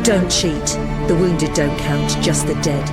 Don't cheat. The wounded don't count, just the dead.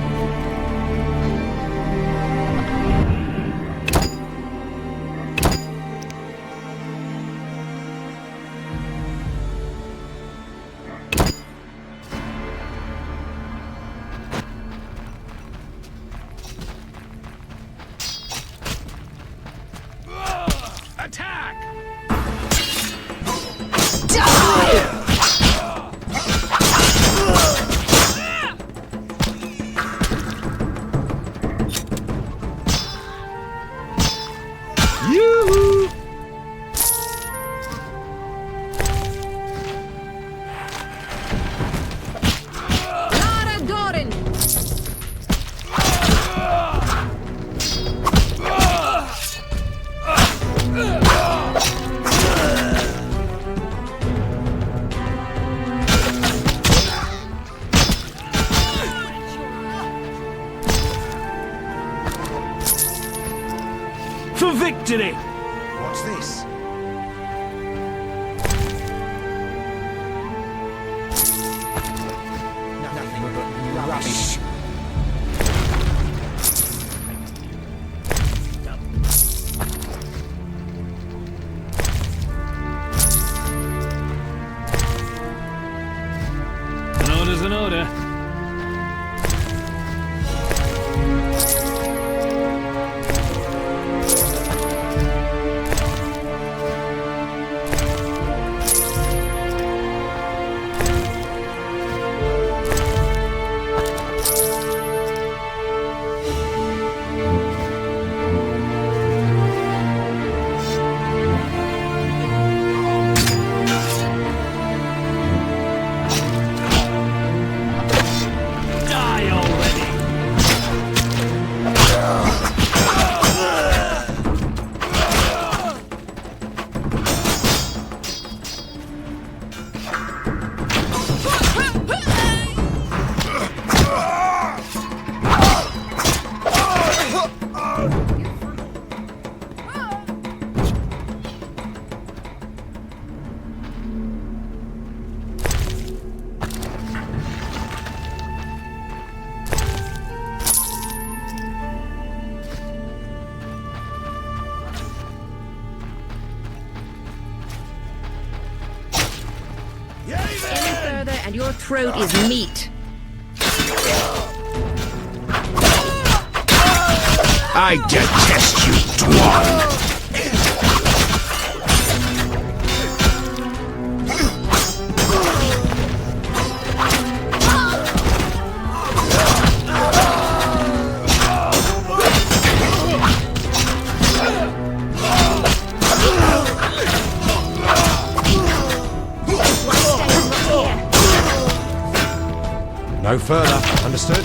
Victory! What's this? Nothing but rubbish. An order's an order. And your throat is meat. I detest you, dwarf! No further, understood?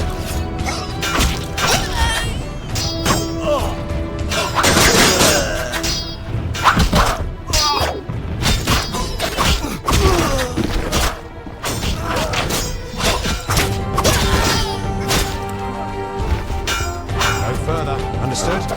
No further, understood?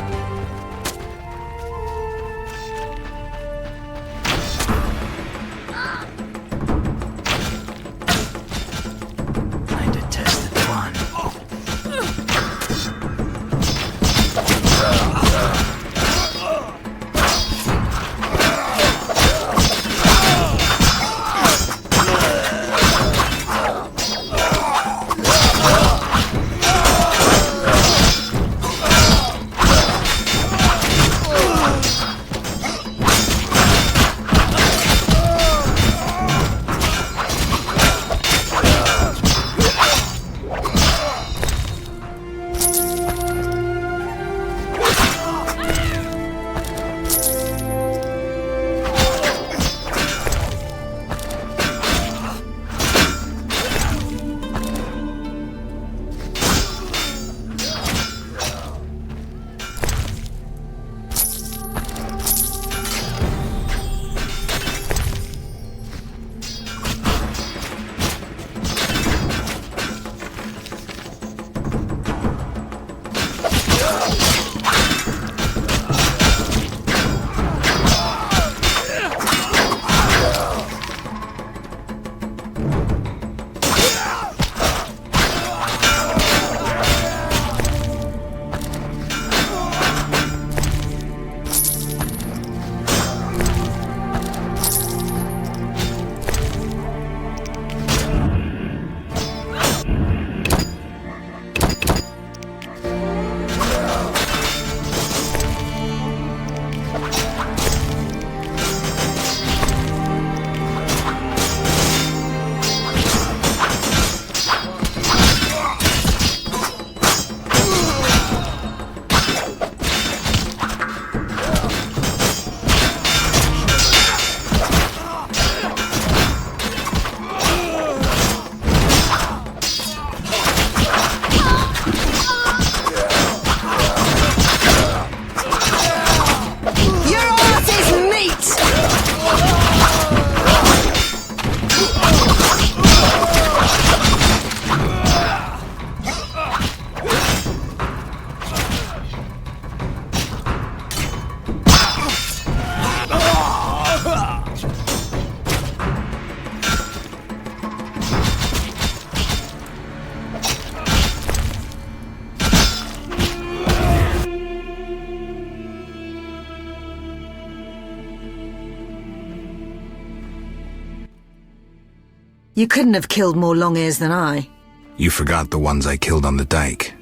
You couldn't have killed more long-ears than I. You forgot the ones I killed on the dike.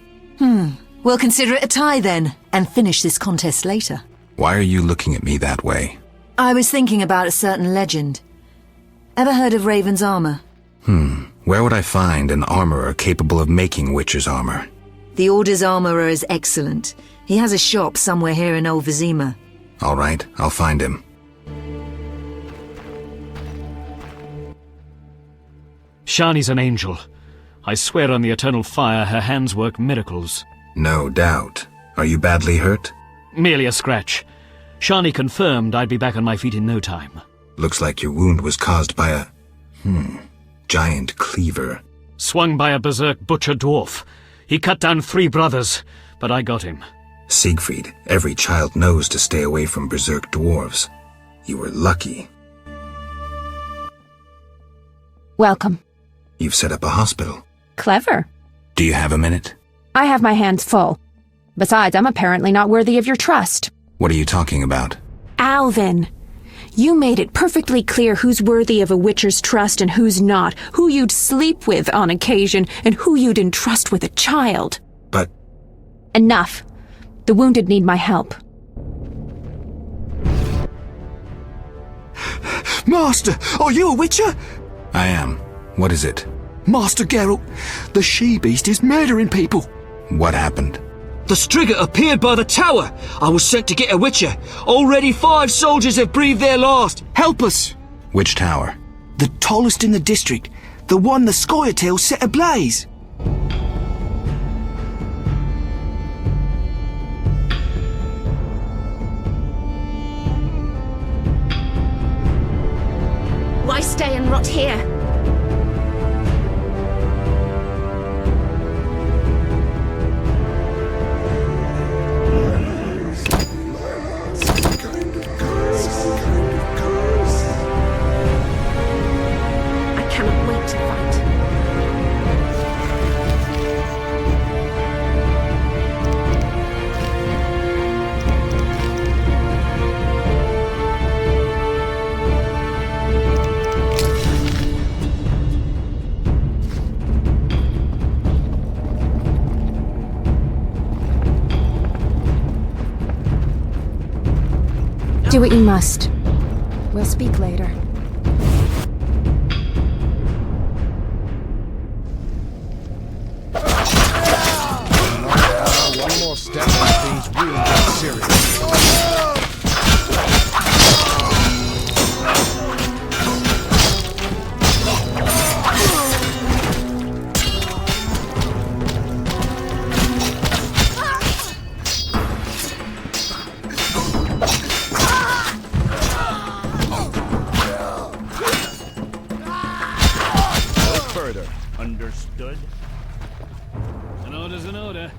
We'll consider it a tie then, and finish this contest later. Why are you looking at me that way? I was thinking about a certain legend. Ever heard of Raven's armor? Where would I find an armorer capable of making Witcher's armor? The Order's armorer is excellent. He has a shop somewhere here in Old Vizima. All right, I'll find him. Shani's an angel. I swear on the eternal fire her hands work miracles. No doubt. Are you badly hurt? Merely a scratch. Shani confirmed I'd be back on my feet in no time. Looks like your wound was caused by a... giant cleaver. Swung by a berserk butcher dwarf. He cut down 3 brothers, but I got him. Siegfried, every child knows to stay away from berserk dwarves. You were lucky. Welcome. You've set up a hospital. Clever. Do you have a minute? I have my hands full. Besides, I'm apparently not worthy of your trust. What are you talking about? Alvin, you made it perfectly clear who's worthy of a Witcher's trust and who's not, who you'd sleep with on occasion, and who you'd entrust with a child. But... Enough. The wounded need my help. Master, are you a Witcher? I am. What is it? Master Geralt, the she-beast is murdering people. What happened? The Striga appeared by the tower. I was sent to get a Witcher. Already 5 soldiers have breathed their last. Help us. Which tower? The tallest in the district. The one the Scoia'tail set ablaze. Why stay and rot here? I cannot wait to fight. Do what you must. We'll speak later. One more step and things will get serious. Understood? An order's an order.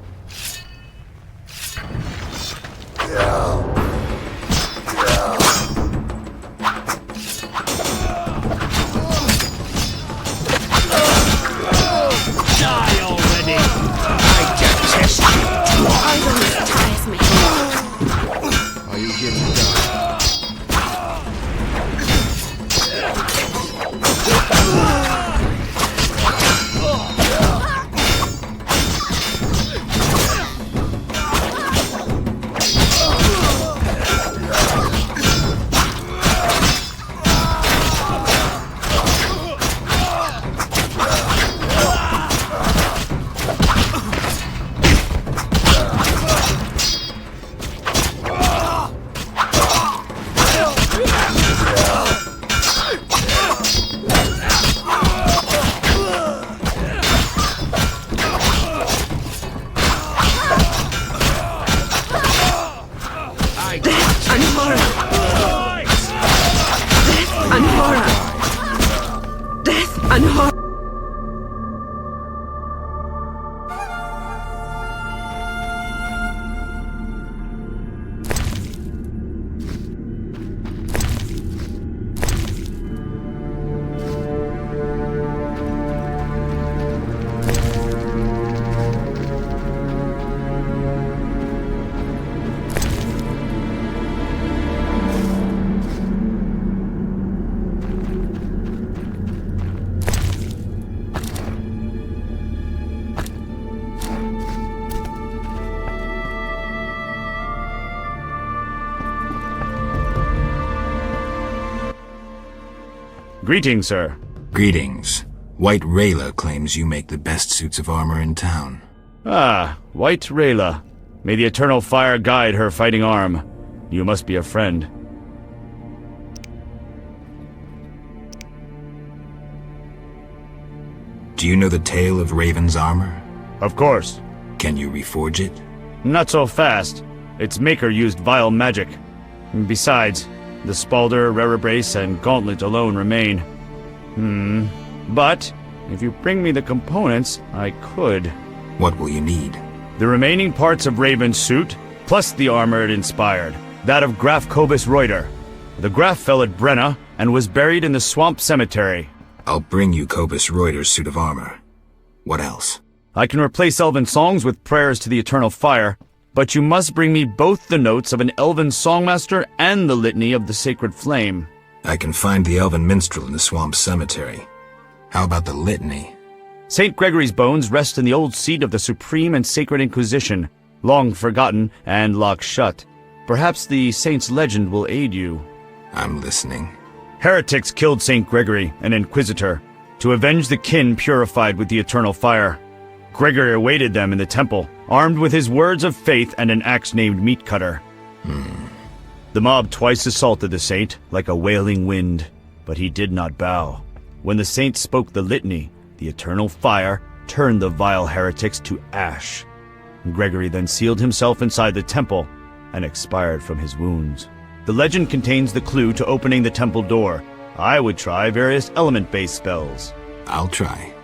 Die already! I detest you! Idleness tires me. Are you here to die? Greetings, sir. Greetings. White Rayla claims you make the best suits of armor in town. Ah, White Rayla. May the eternal fire guide her fighting arm. You must be a friend. Do you know the tale of Raven's armor? Of course. Can you reforge it? Not so fast. Its maker used vile magic. Besides, the spalder, rerebrace, and gauntlet alone remain. But, if you bring me the components, I could. What will you need? The remaining parts of Raven's suit, plus the armor it inspired. That of Graf Kobus Reuter. The Graf fell at Brenna, and was buried in the swamp cemetery. I'll bring you Kobus Reuter's suit of armor. What else? I can replace elven songs with prayers to the eternal fire, but you must bring me both the notes of an elven songmaster and the litany of the sacred flame. I can find the elven minstrel in the swamp cemetery. How about the litany? St. Gregory's bones rest in the old seat of the Supreme and Sacred Inquisition, long forgotten and locked shut. Perhaps the saint's legend will aid you. I'm listening. Heretics killed St. Gregory, an inquisitor, to avenge the kin purified with the eternal fire. Gregory awaited them in the temple, armed with his words of faith and an axe named Meat Cutter. The mob twice assaulted the saint, like a wailing wind, but he did not bow. When the saint spoke the litany, the eternal fire turned the vile heretics to ash. Gregory then sealed himself inside the temple and expired from his wounds. The legend contains the clue to opening the temple door. I would try various element-based spells. I'll try.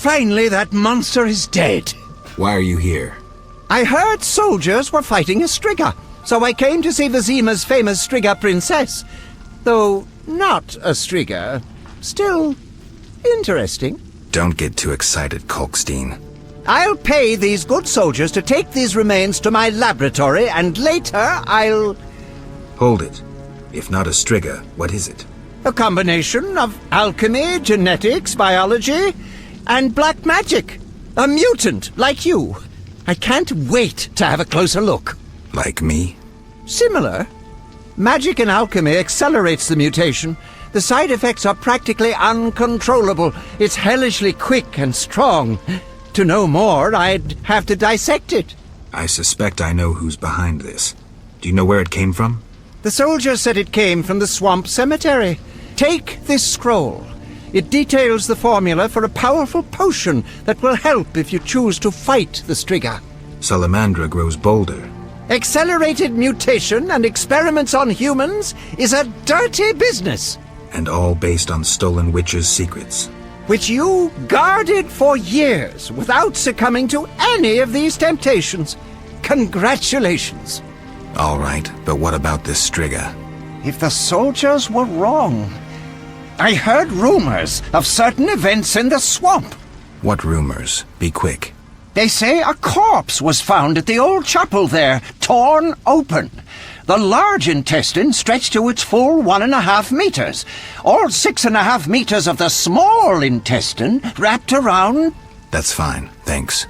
Finally, that monster is dead. Why are you here? I heard soldiers were fighting a Striga, so I came to see Vizima's famous Striga princess. Though not a Striga, still interesting. Don't get too excited, Kalkstein. I'll pay these good soldiers to take these remains to my laboratory, and later I'll... Hold it. If not a Striga, what is it? A combination of alchemy, genetics, biology, and black magic. A mutant like you. I can't wait to have a closer look. Like me? Similar. Magic and alchemy accelerates the mutation. The side effects are practically uncontrollable. It's hellishly quick and strong. To know more, I'd have to dissect it. I suspect I know who's behind this. Do you know where it came from? The soldier said it came from the swamp cemetery. Take this scroll. It details the formula for a powerful potion that will help if you choose to fight the Striga. Salamandra grows bolder. Accelerated mutation and experiments on humans is a dirty business. And all based on stolen witches' secrets. Which you guarded for years without succumbing to any of these temptations. Congratulations. All right, but what about this Striga? If the soldiers were wrong, I heard rumors of certain events in the swamp. What rumors? Be quick. They say a corpse was found at the old chapel there, torn open. The large intestine stretched to its full 1.5 meters. All 6.5 meters of the small intestine wrapped around... That's fine, thanks.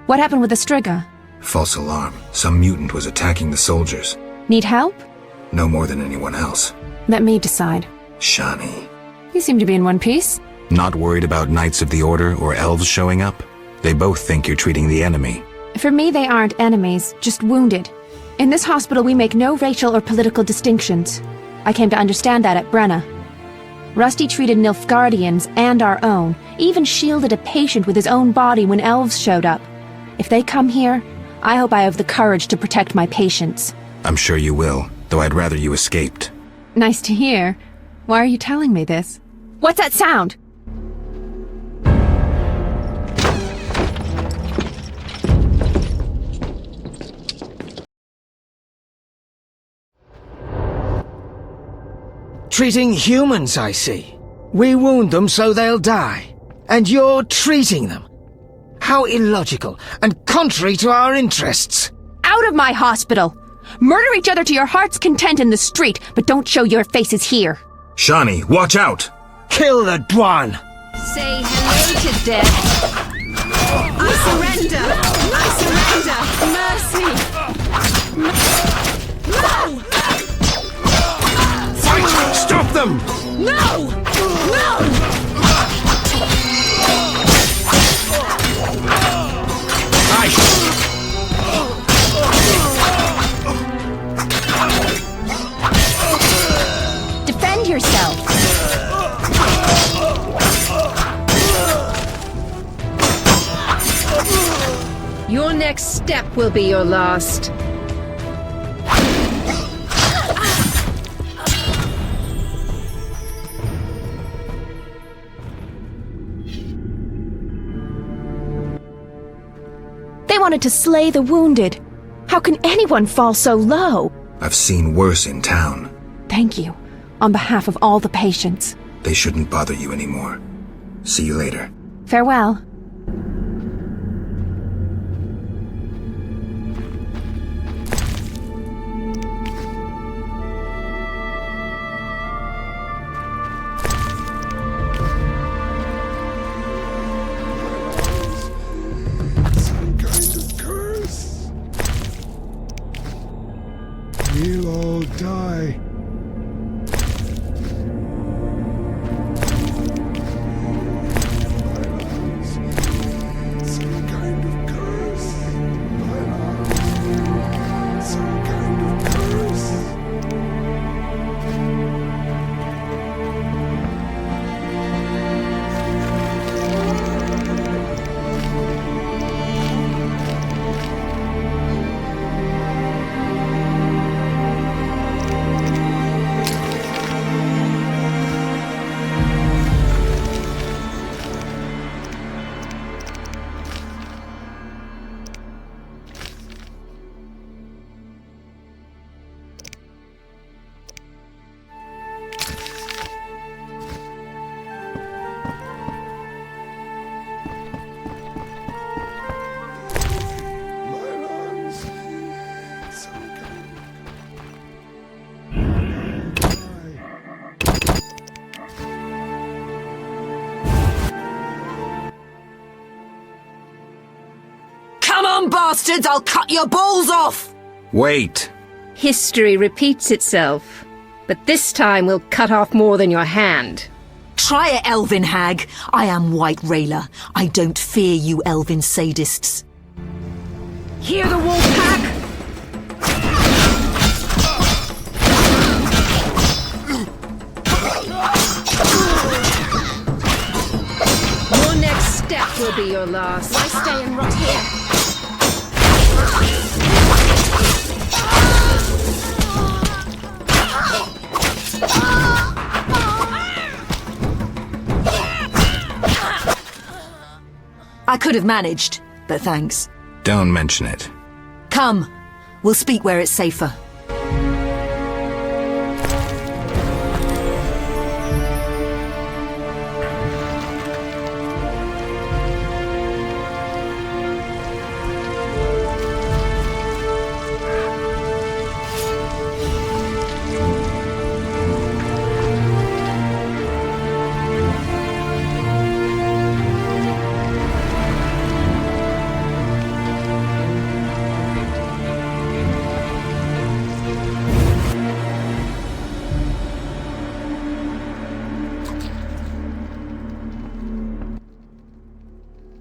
What happened with the Striga? False alarm. Some mutant was attacking the soldiers. Need help? No more than anyone else. Let me decide. Shani. You seem to be in one piece. Not worried about Knights of the Order or elves showing up? They both think you're treating the enemy. For me, they aren't enemies, just wounded. In this hospital, we make no racial or political distinctions. I came to understand that at Brenna. Rusty treated Nilfgaardians and our own, even shielded a patient with his own body when elves showed up. If they come here, I hope I have the courage to protect my patients. I'm sure you will, though I'd rather you escaped. Nice to hear. Why are you telling me this? What's that sound? Treating humans, I see. We wound them so they'll die. And you're treating them. How illogical and contrary to our interests. Out of my hospital! Murder each other to your heart's content in the street, but don't show your faces here. Shani, watch out! Kill the Dwan! Say hello to death. I surrender! I surrender! Mercy! No! Fight! Stop them! No! No! Defend yourself! Your next step will be your last. They wanted to slay the wounded. How can anyone fall so low? I've seen worse in town. Thank you, on behalf of all the patients. They shouldn't bother you anymore. See you later. Farewell. We'll all die. Some kind of curse. Some kind of curse. Come on, bastards! I'll cut your balls off! Wait! History repeats itself, but this time we'll cut off more than your hand. Try it, elven hag. I am White Rayla. I don't fear you elven sadists. Hear the wolf pack? Your next step will be your last. Why stay and rot here? I could have managed, but thanks. Don't mention it. Come, we'll speak where it's safer.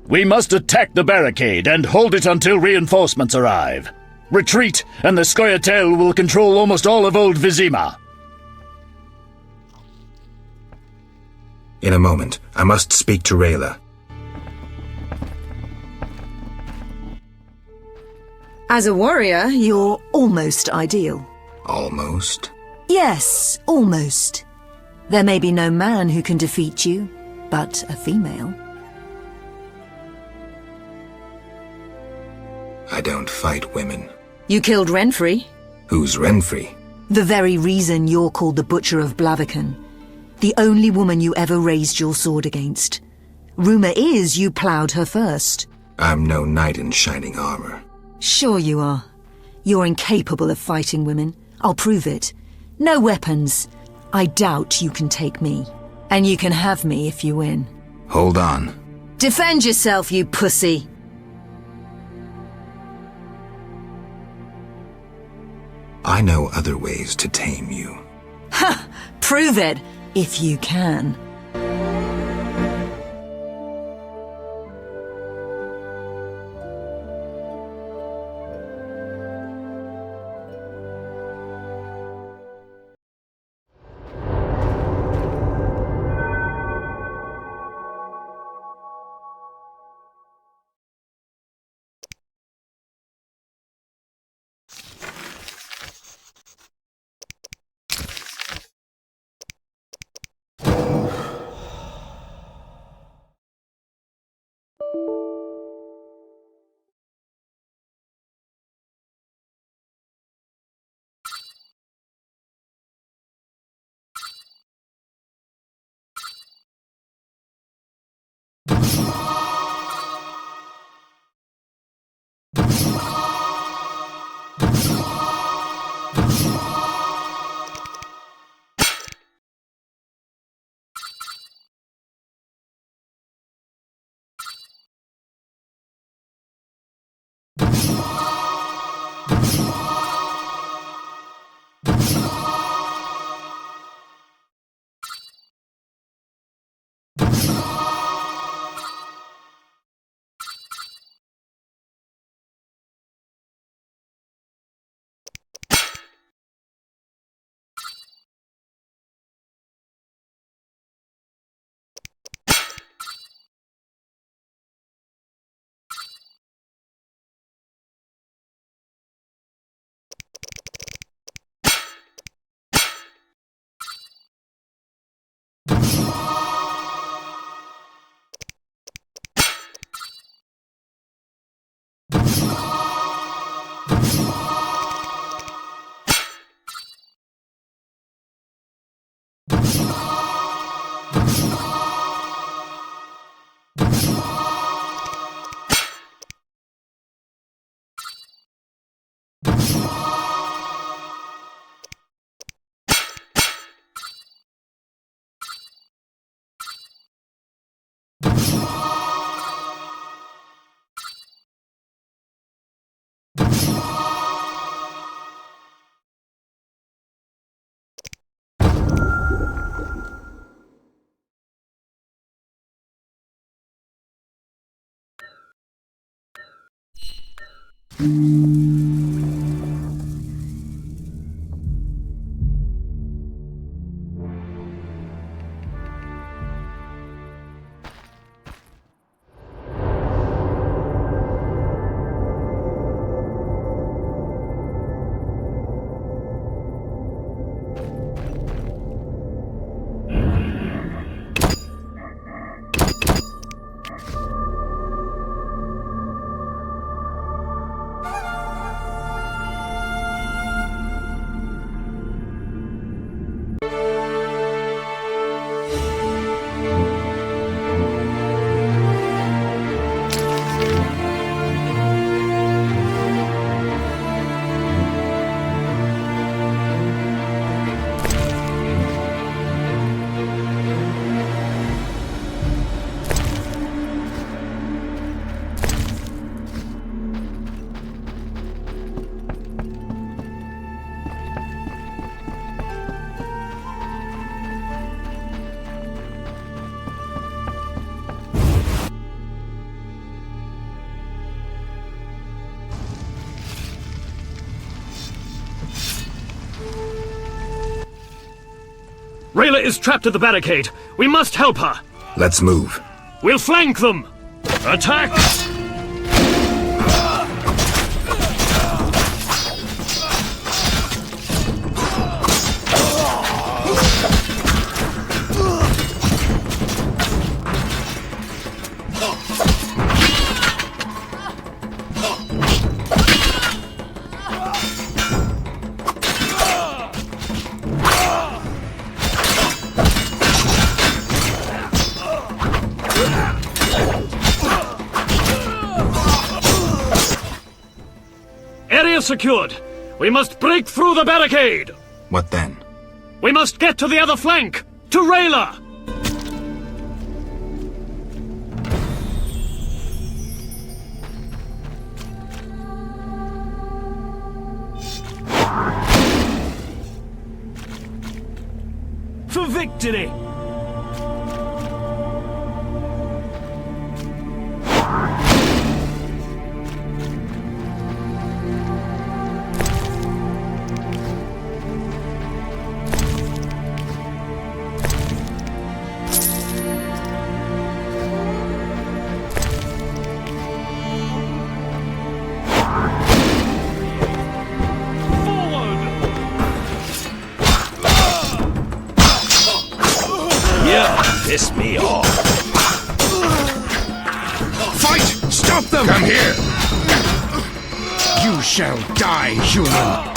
We must attack the barricade and hold it until reinforcements arrive. Retreat, and the Scoia'tael will control almost all of Old Vizima. In a moment, I must speak to Rayla. As a warrior, you're almost ideal. Almost? Yes, almost. There may be no man who can defeat you, but a female. I don't fight women. You killed Renfrey. Who's Renfrey? The very reason you're called the Butcher of Blaviken. The only woman you ever raised your sword against. Rumour is you ploughed her first. I'm no knight in shining armour. Sure you are. You're incapable of fighting women. I'll prove it. No weapons. I doubt you can take me. And you can have me if you win. Hold on. Defend yourself, you pussy. I know other ways to tame you. Ha! Prove it, if you can. Rayla is trapped at the barricade. We must help her. Let's move. We'll flank them. Attack! Area secured. We must break through the barricade. What then? We must get to the other flank. To Rayla. For victory. Piss me off. Fight! Stop them! Come here! You shall die, human!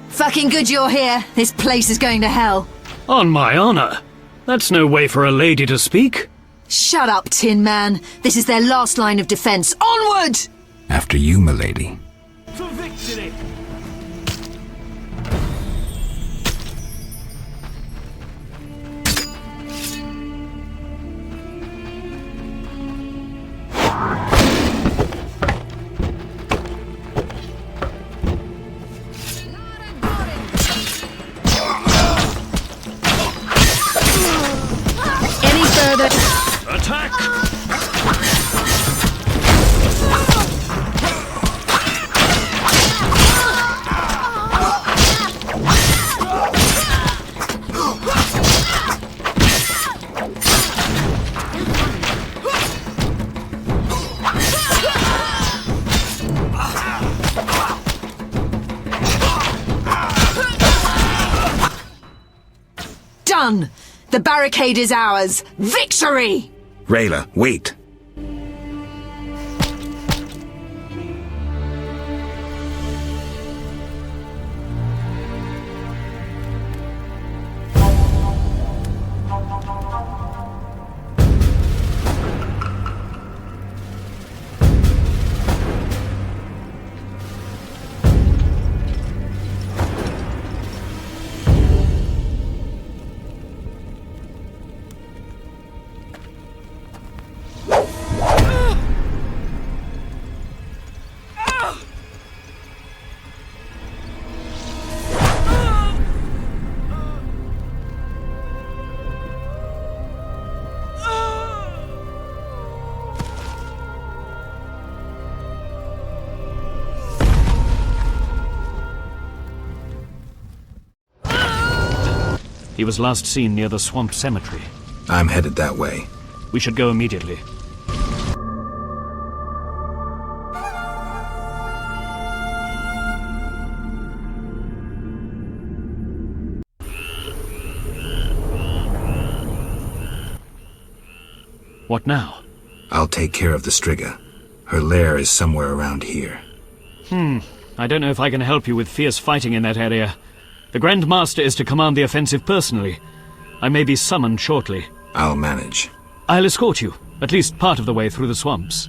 Fucking good you're here. This place is going to hell. On my honor. That's no way for a lady to speak. Shut up, Tin Man. This is their last line of defense. Onward! After you, milady. For victory! Any further? Attack! Done! The barricade is ours! Victory! Rayla, wait. He was last seen near the swamp cemetery. I'm headed that way. We should go immediately. What now? I'll take care of the Striga. Her lair is somewhere around here. I don't know if I can help you with fierce fighting in that area. The Grand Master is to command the offensive personally. I may be summoned shortly. I'll manage. I'll escort you, at least part of the way through the swamps.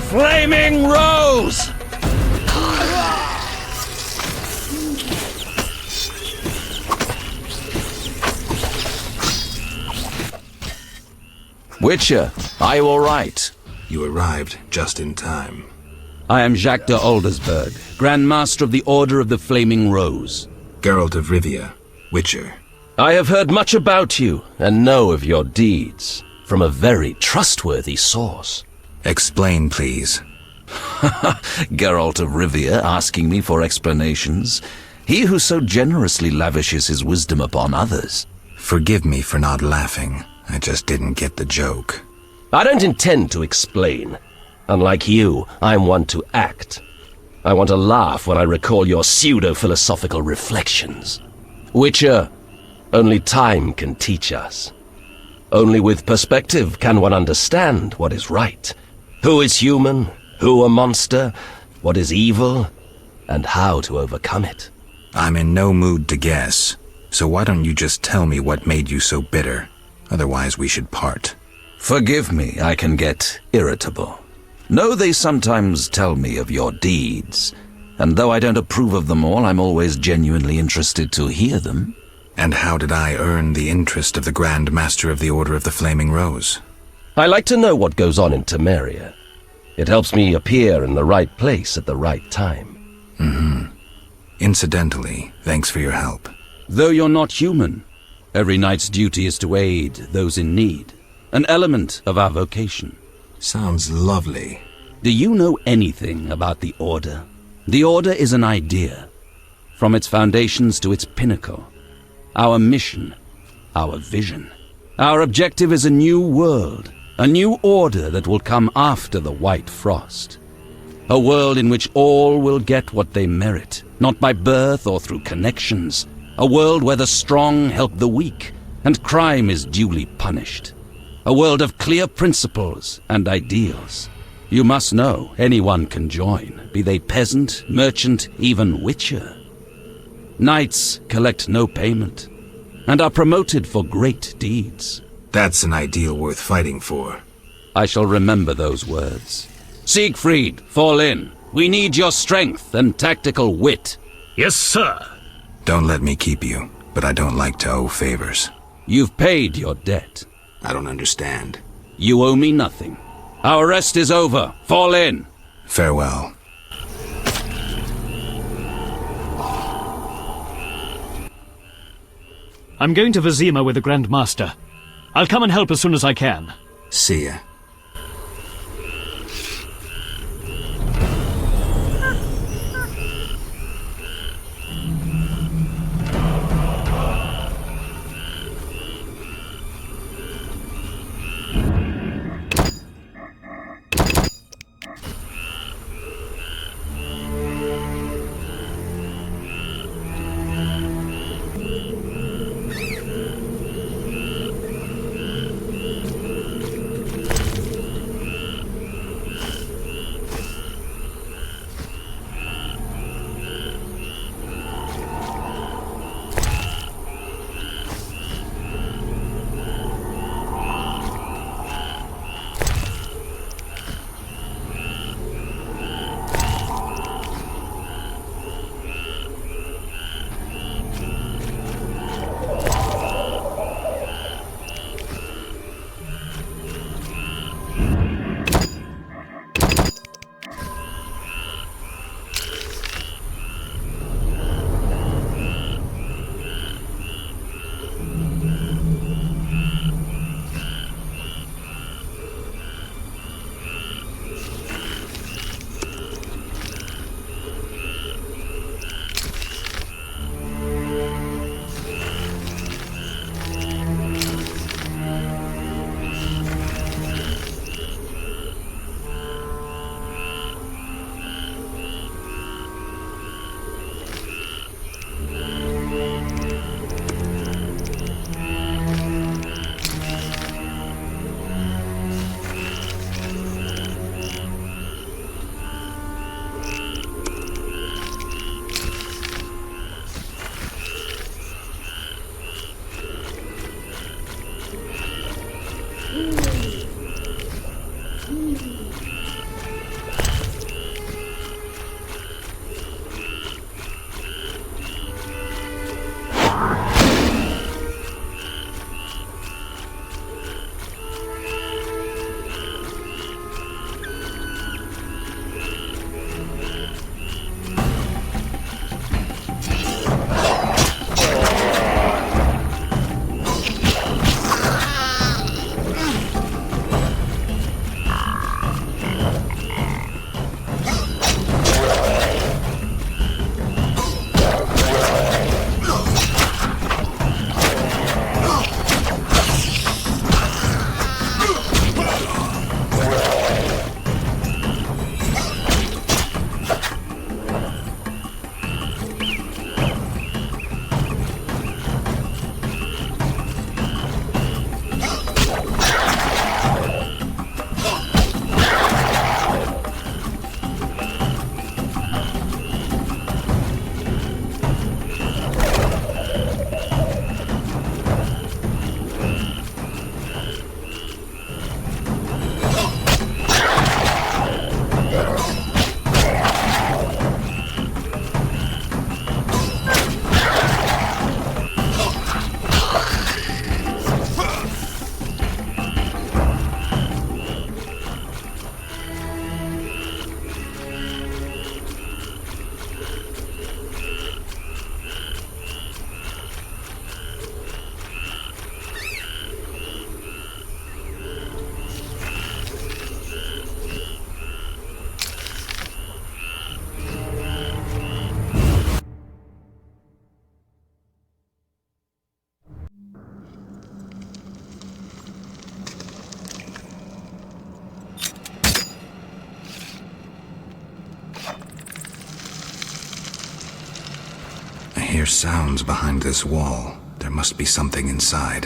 Flaming Rose! Witcher, are you all right? You arrived just in time. I am Jacques de Aldersberg, Grand Master of the Order of the Flaming Rose. Geralt of Rivia, Witcher. I have heard much about you and know of your deeds from a very trustworthy source. Explain, please. Geralt of Rivia asking me for explanations. He who so generously lavishes his wisdom upon others. Forgive me for not laughing. I just didn't get the joke. I don't intend to explain. Unlike you, I'm one to act. I want to laugh when I recall your pseudo-philosophical reflections. Witcher, only time can teach us. Only with perspective can one understand what is right. Who is human, who a monster, what is evil, and how to overcome it. I'm in no mood to guess, so why don't you just tell me what made you so bitter? Otherwise we should part. Forgive me, I can get irritable. Know they sometimes tell me of your deeds, and though I don't approve of them all, I'm always genuinely interested to hear them. And how did I earn the interest of the Grand Master of the Order of the Flaming Rose? I like to know what goes on in Temeria. It helps me appear in the right place at the right time. Incidentally, thanks for your help. Though you're not human, every knight's duty is to aid those in need. An element of our vocation. Sounds lovely. Do you know anything about the Order? The Order is an idea. From its foundations to its pinnacle. Our mission. Our vision. Our objective is a new world. A new order that will come after the White Frost. A world in which all will get what they merit, not by birth or through connections. A world where the strong help the weak, and crime is duly punished. A world of clear principles and ideals. You must know anyone can join, be they peasant, merchant, even witcher. Knights collect no payment, and are promoted for great deeds. That's an ideal worth fighting for. I shall remember those words. Siegfried, fall in. We need your strength and tactical wit. Yes, sir. Don't let me keep you, but I don't like to owe favors. You've paid your debt. I don't understand. You owe me nothing. Our rest is over. Fall in. Farewell. I'm going to Vizima with the Grand Master. I'll come and help as soon as I can. See ya. I hear sounds behind this wall. There must be something inside.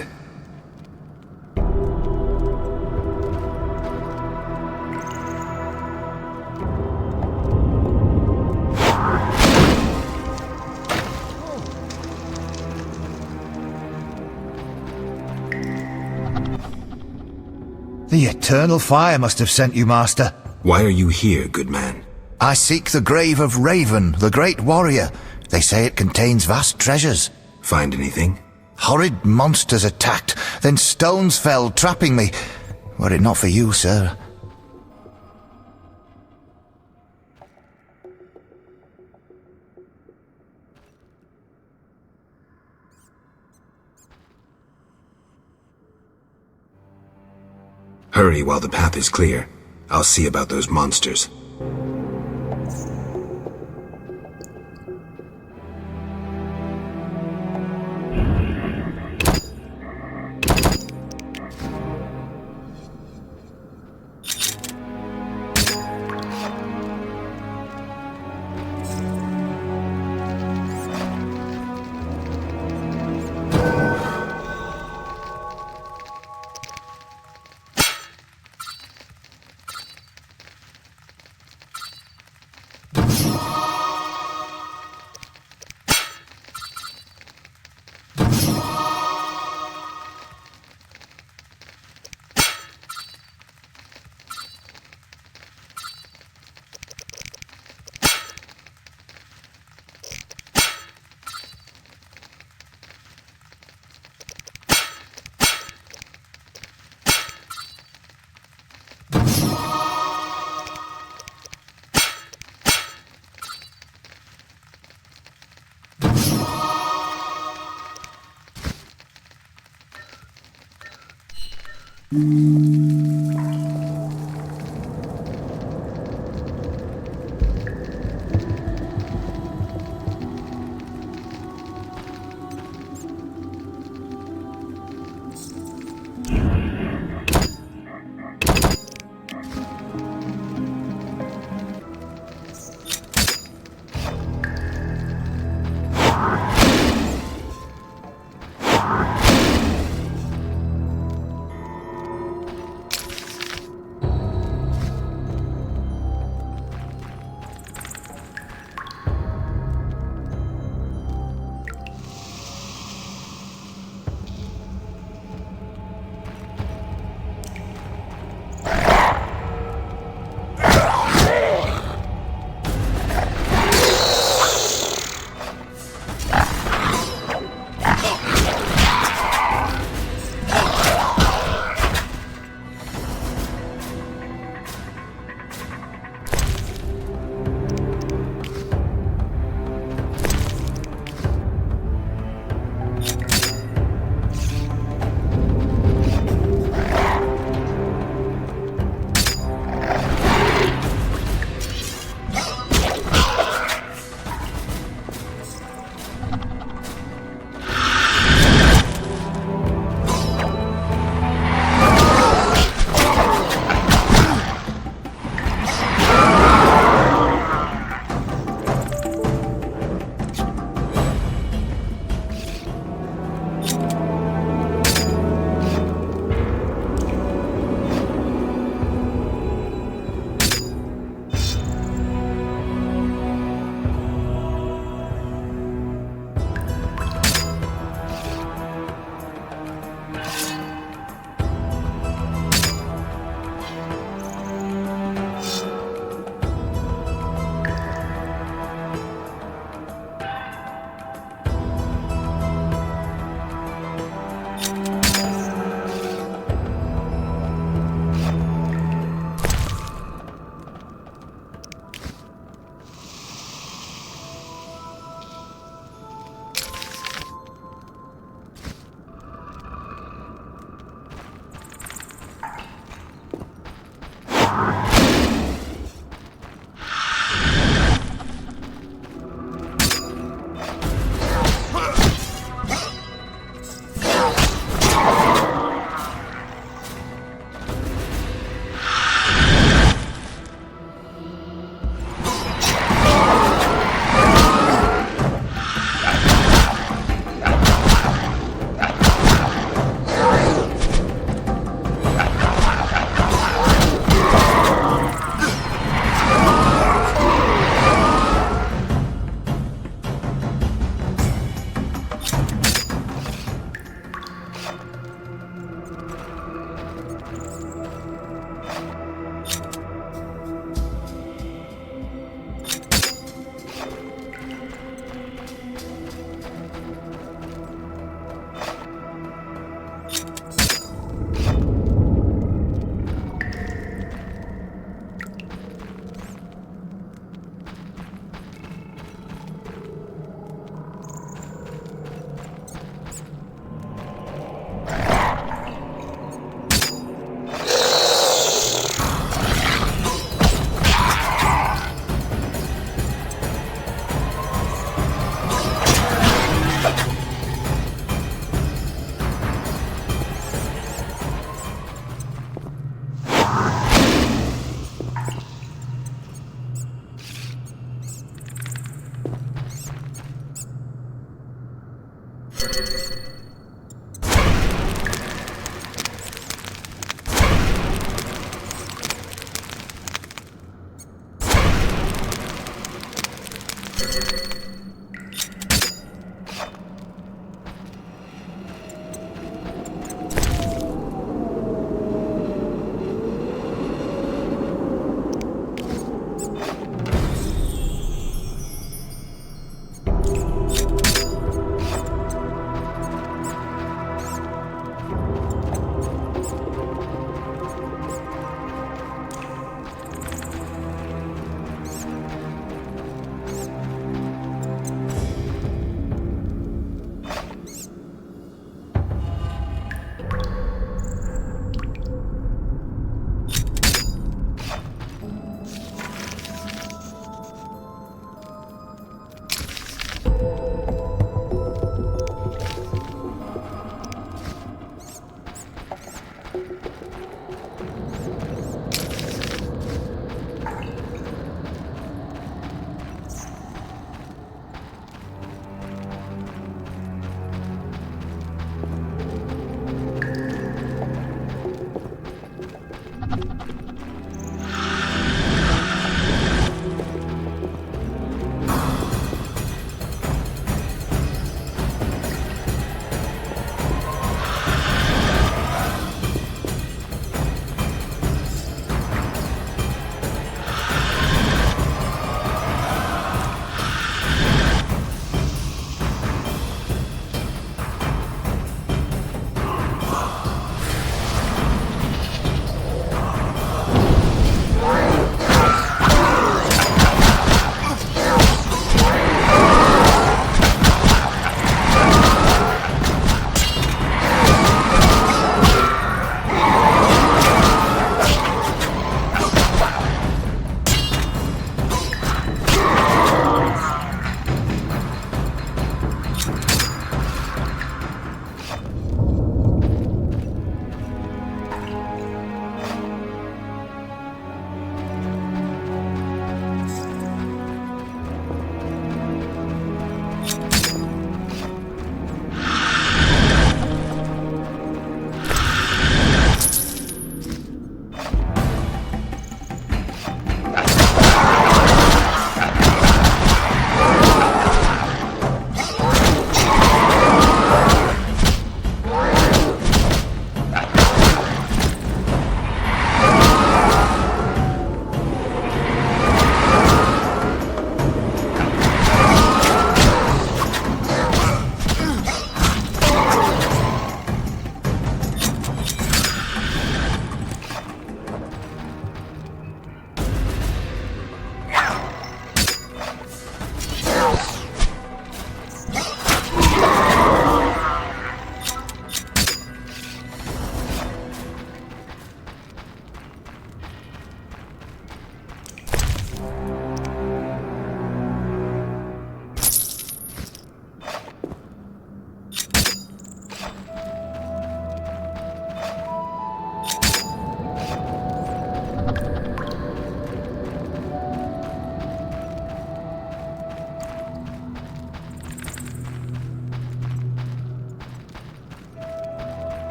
The eternal fire must have sent you, Master. Why are you here, good man? I seek the grave of Raven, the great warrior. They say it contains vast treasures. Find anything? Horrid monsters attacked, then stones fell, trapping me. Were it not for you, sir. Hurry while the path is clear. I'll see about those monsters.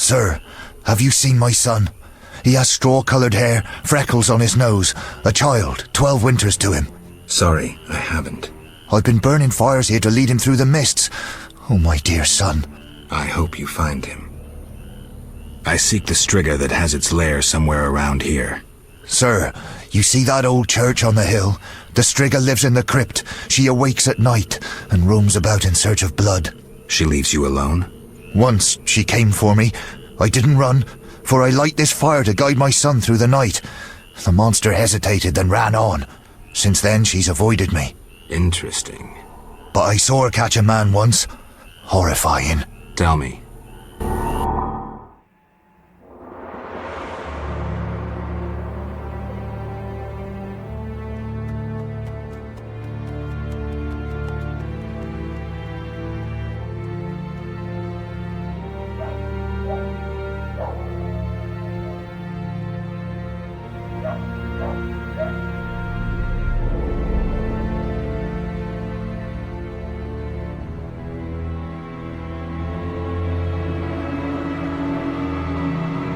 Sir, have you seen my son? He has straw-coloured hair, freckles on his nose, a child, 12 winters to him. Sorry, I haven't. I've been burning fires here to lead him through the mists. Oh, my dear son. I hope you find him. I seek the Striga that has its lair somewhere around here. Sir, you see that old church on the hill? The Striga lives in the crypt. She awakes at night and roams about in search of blood. She leaves you alone? Once she came for me. I didn't run, for I light this fire to guide my son through the night. The monster hesitated, then ran on. Since then, she's avoided me. Interesting. But I saw her catch a man once. Horrifying. Tell me.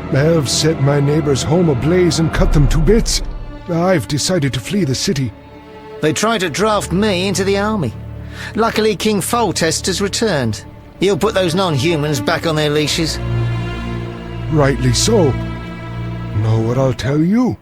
The elves set my neighbor's home ablaze and cut them to bits. I've decided to flee the city. They tried to draft me into the army. Luckily, King Foltest has returned. He'll put those non-humans back on their leashes. Rightly so. Know what I'll tell you?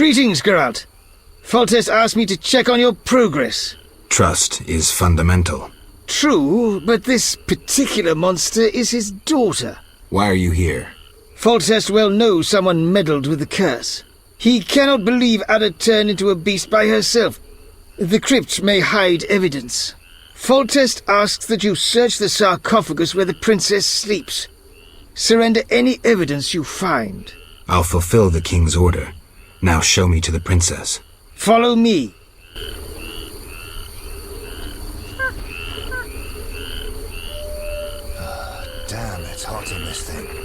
Greetings, Geralt. Foltest asked me to check on your progress. Trust is fundamental. True, but this particular monster is his daughter. Why are you here? Foltest well knows someone meddled with the curse. He cannot believe Ada turned into a beast by herself. The crypt may hide evidence. Foltest asks that you search the sarcophagus where the princess sleeps. Surrender any evidence you find. I'll fulfill the king's order. Now show me to the princess. Follow me. Damn, it's hot in this thing.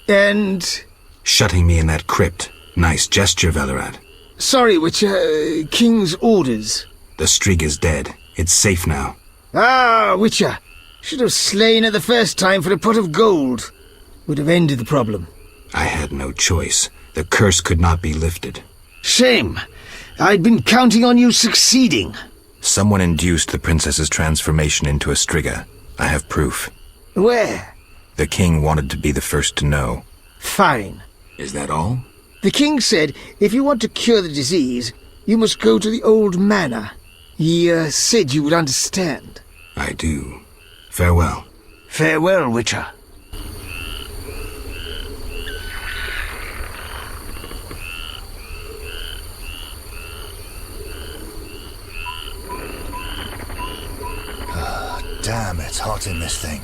And... Shutting me in that crypt. Nice gesture, Valorat. Sorry, Witcher. King's orders. The Strig is dead. It's safe now. Ah, Witcher. Should have slain her the first time for a pot of gold. Would have ended the problem. I had no choice. The curse could not be lifted. Shame. I'd been counting on you succeeding. Someone induced the princess's transformation into a Striga. I have proof. Where? The king wanted to be the first to know. Fine. Is that all? The king said if you want to cure the disease, you must go to the old manor. He said you would understand. I do. Farewell. Farewell, Witcher. Damn, it's hot in this thing.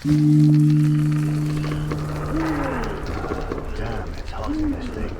Damn, it's hot in this thing.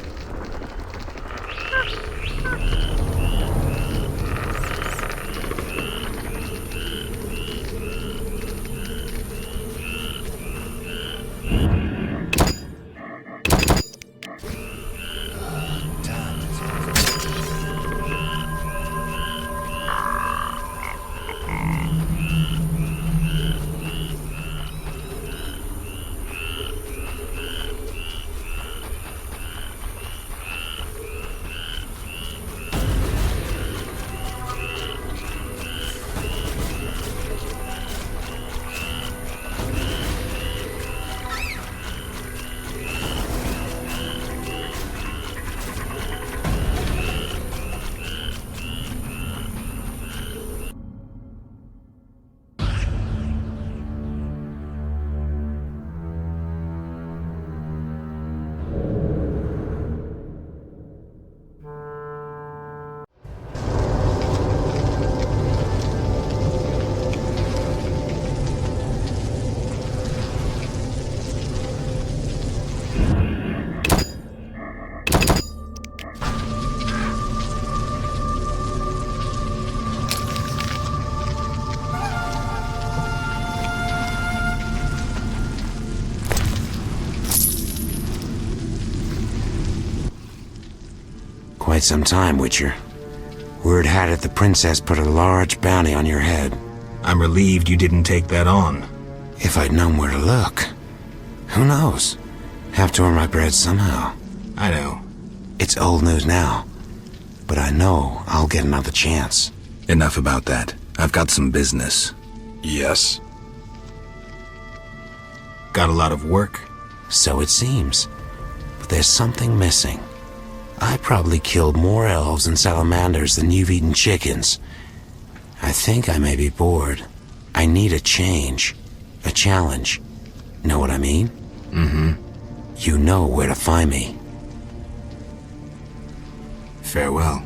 Quite some time, Witcher. Word had it the princess put a large bounty on your head. I'm relieved you didn't take that on. If I'd known where to look. Who knows? Have to earn my bread somehow. I know. It's old news now. But I know I'll get another chance. Enough about that. I've got some business. Yes. Got a lot of work? So it seems. But there's something missing. I probably killed more elves and salamanders than you've eaten chickens. I think I may be bored. I need a change. A challenge. Know what I mean? Mm-hmm. You know where to find me. Farewell.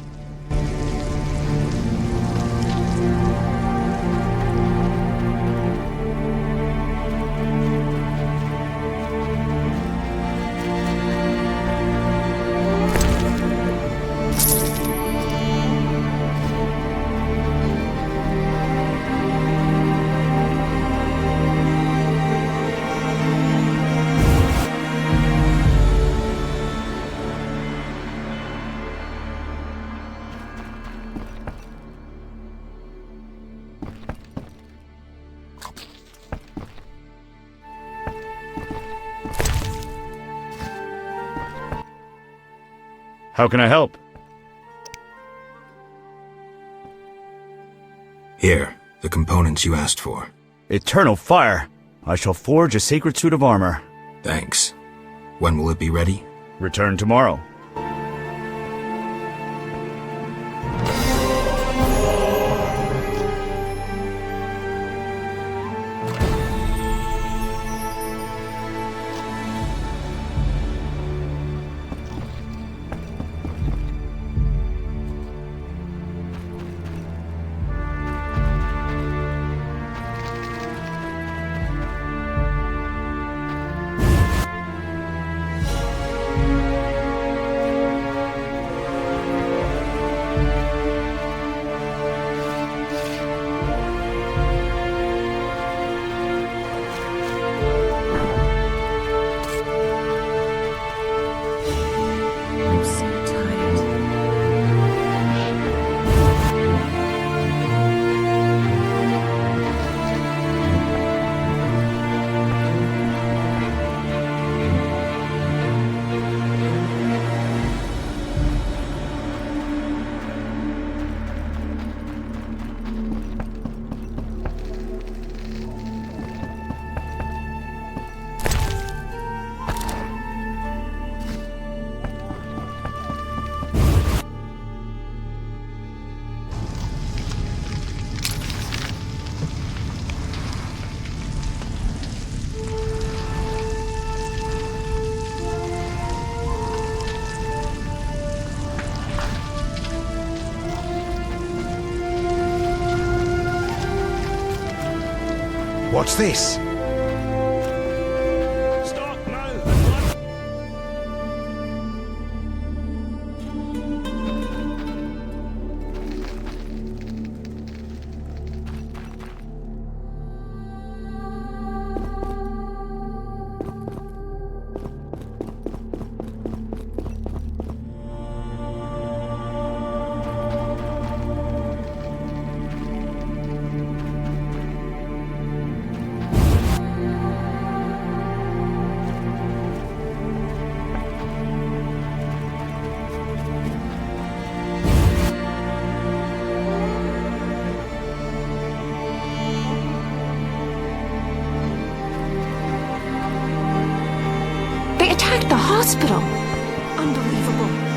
How can I help? Here, the components you asked for. Eternal fire! I shall forge a sacred suit of armor. Thanks. When will it be ready? Return tomorrow. What's this? hospital. Unbelievable.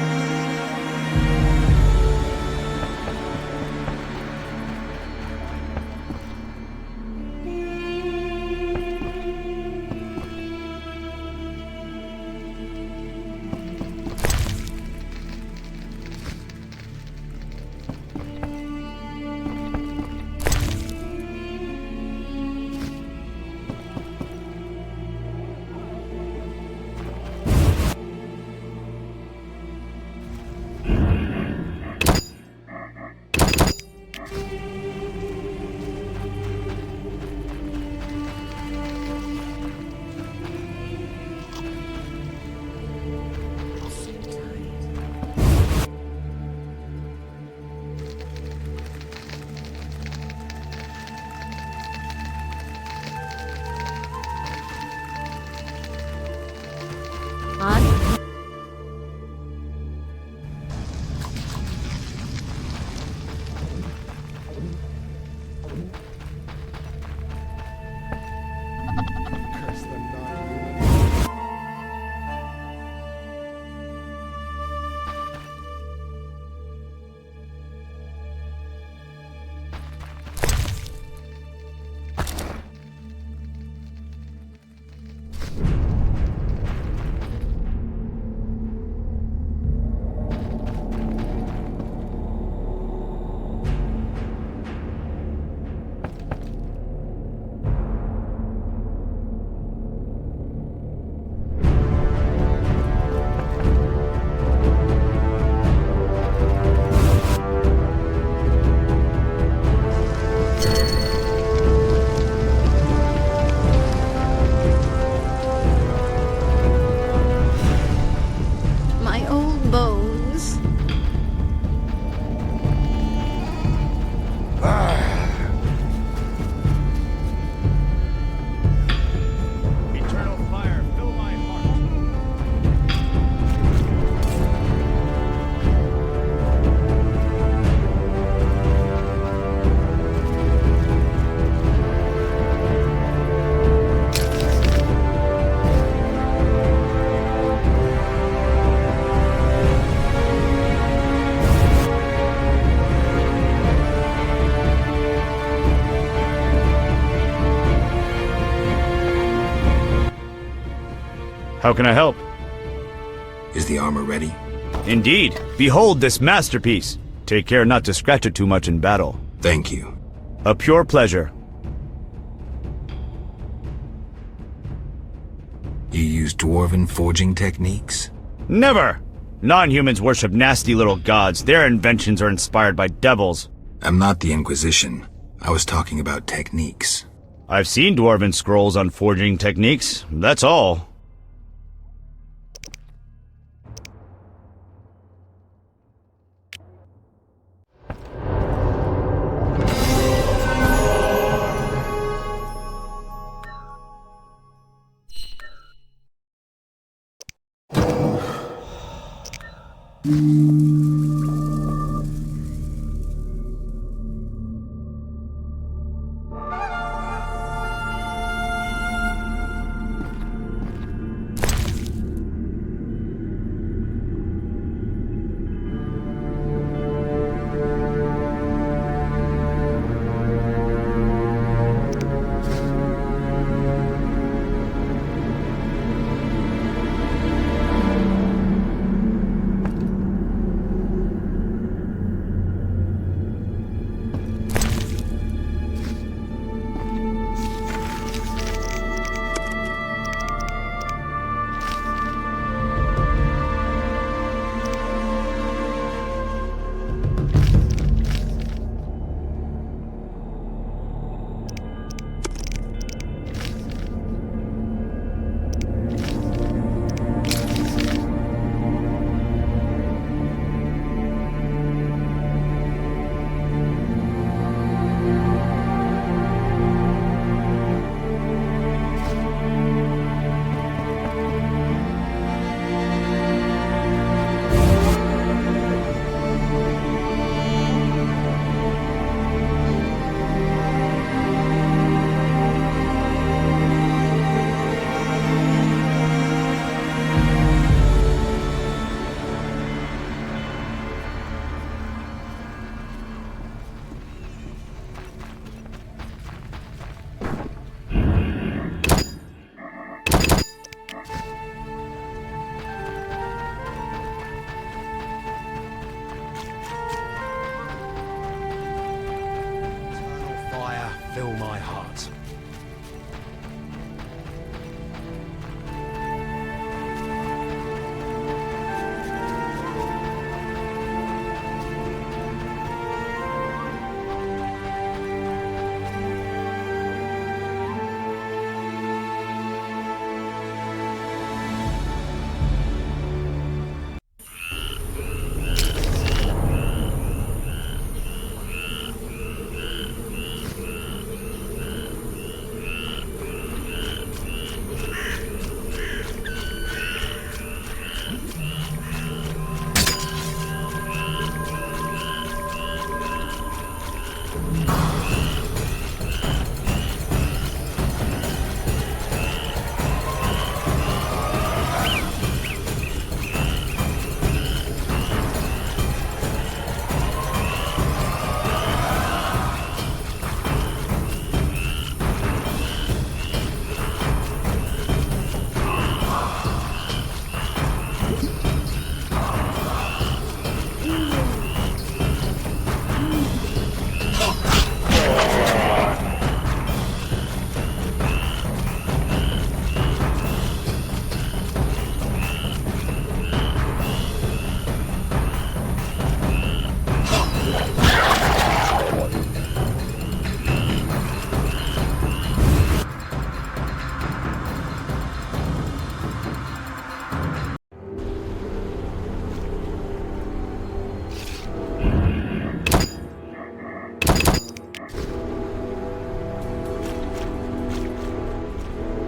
How can I help? Is the armor ready? Indeed. Behold this masterpiece. Take care not to scratch it too much in battle. Thank you. A pure pleasure. You use dwarven forging techniques? Never! Non-humans worship nasty little gods. Their inventions are inspired by devils. I'm not the Inquisition. I was talking about techniques. I've seen dwarven scrolls on forging techniques. That's all. fill my heart.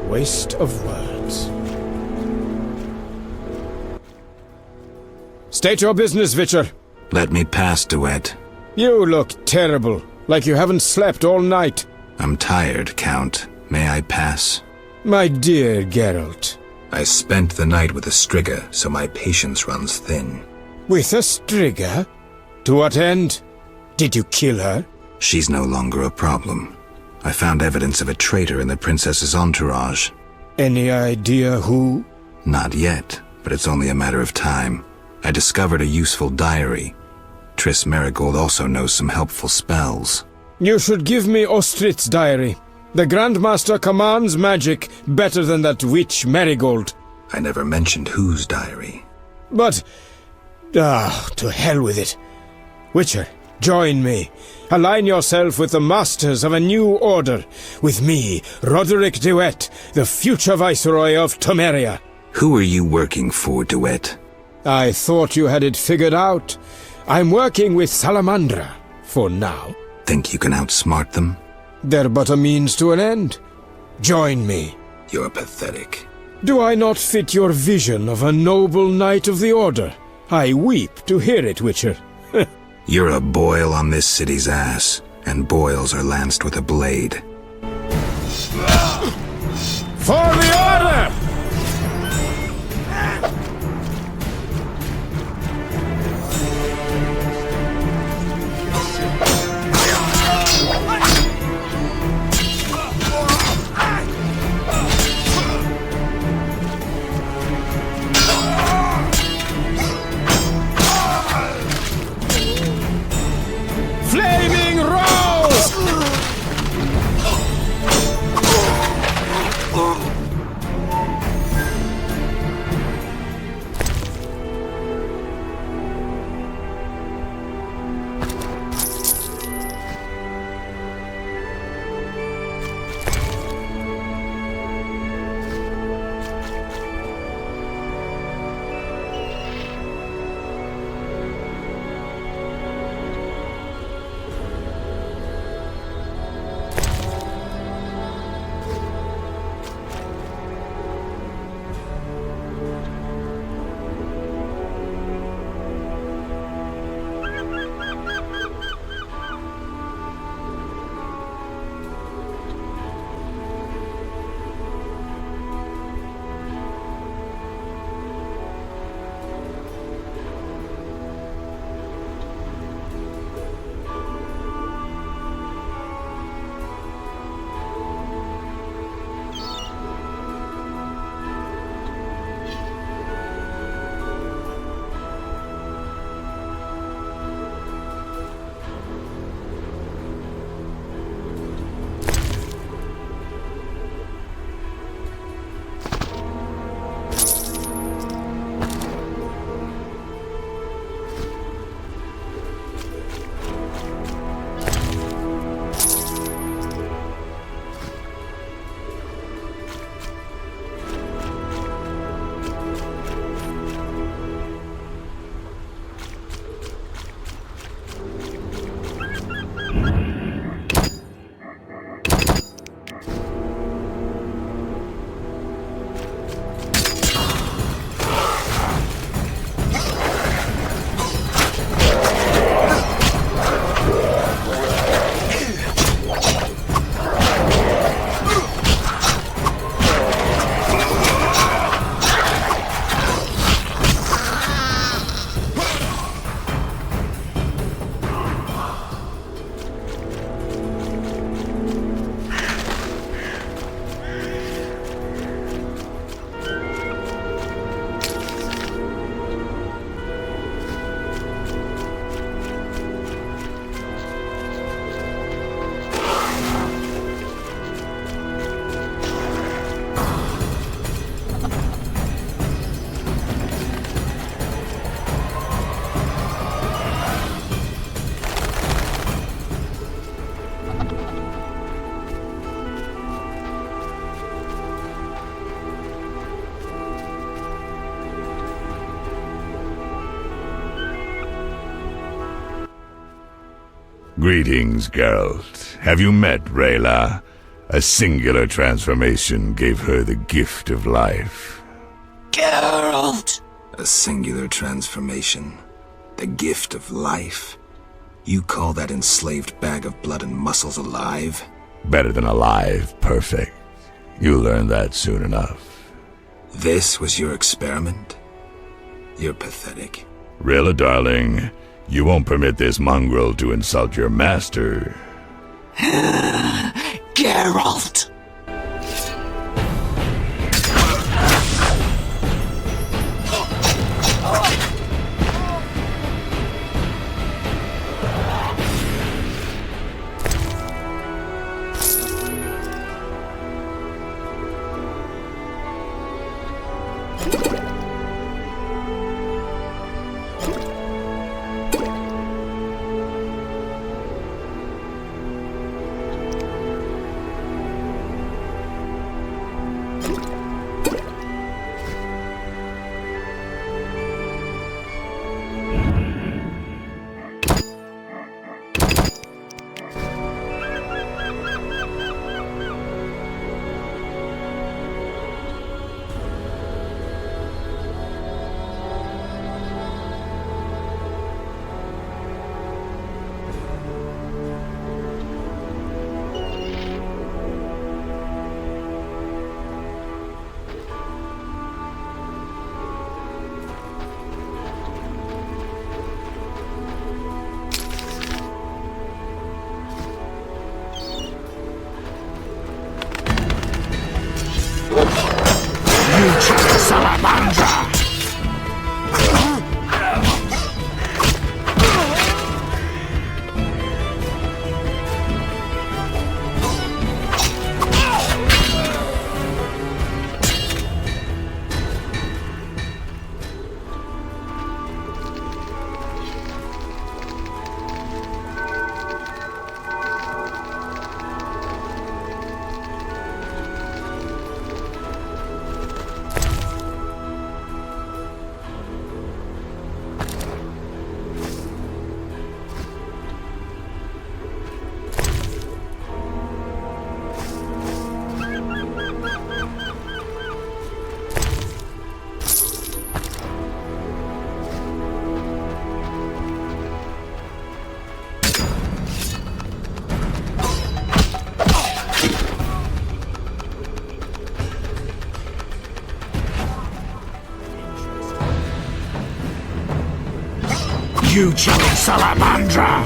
Waste of words. State your business, Witcher. Let me pass, Duet. You look terrible, like you haven't slept all night. I'm tired, Count. May I pass? My dear Geralt. I spent the night with a Striga, so my patience runs thin. With a Striga? To what end? Did you kill her? She's no longer a problem. I found evidence of a traitor in the princess's entourage. Any idea who? Not yet, but it's only a matter of time. I discovered a useful diary. Triss Merigold also knows some helpful spells. You should give me Ostrit's diary. The Grandmaster commands magic better than that witch Merigold. I never mentioned whose diary. But... to hell with it. Witcher, join me. Align yourself with the masters of a new order. With me, Roderick Duet, the future Viceroy of Temeria. Who are you working for, Duet? I thought you had it figured out. I'm working with Salamandra, for now. Think you can outsmart them? They're but a means to an end. Join me. You're pathetic. Do I not fit your vision of a noble knight of the order? I weep to hear it, Witcher. You're a boil on this city's ass, and boils are lanced with a blade. For the order! Flaming Rose! Greetings, Geralt. Have you met Rayla? A singular transformation gave her the gift of life. Geralt! A singular transformation. The gift of life. You call that enslaved bag of blood and muscles alive? Better than alive, perfect. You'll learn that soon enough. This was your experiment? You're pathetic. Rayla, darling, you won't permit this mongrel to insult your master. Geralt! Salamandra! You chilling salamandra!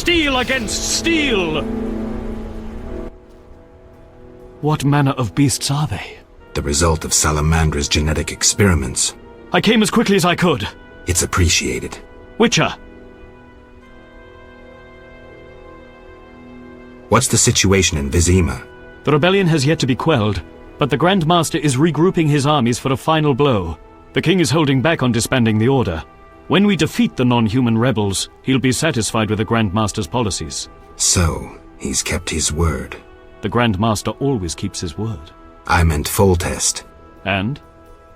Steel against steel! What manner of beasts are they? The result of Salamandra's genetic experiments. I came as quickly as I could. It's appreciated. Witcher! What's the situation in Vizima? The rebellion has yet to be quelled, but the Grand Master is regrouping his armies for a final blow. The king is holding back on disbanding the Order. When we defeat the non-human rebels, he'll be satisfied with the Grand Master's policies. So, he's kept his word. The Grand Master always keeps his word. I meant Foltest. And?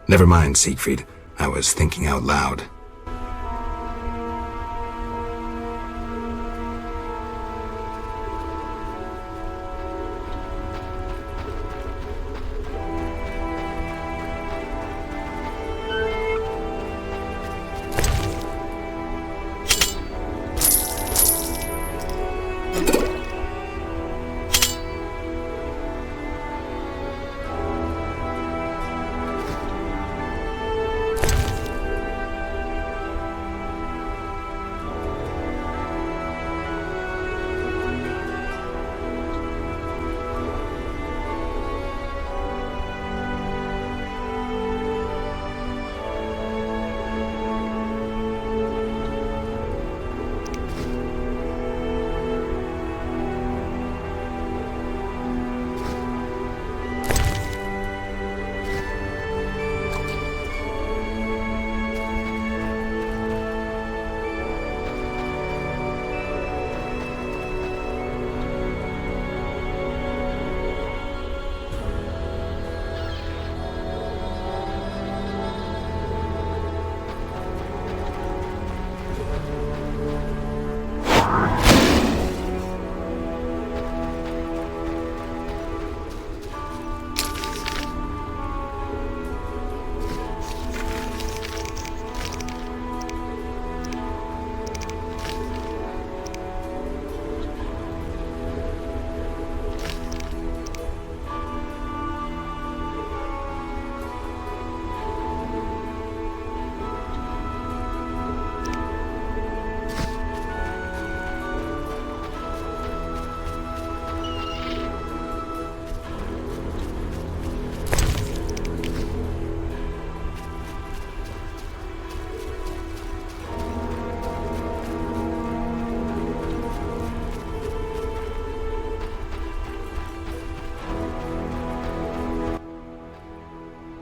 Never mind, Siegfried. I was thinking out loud.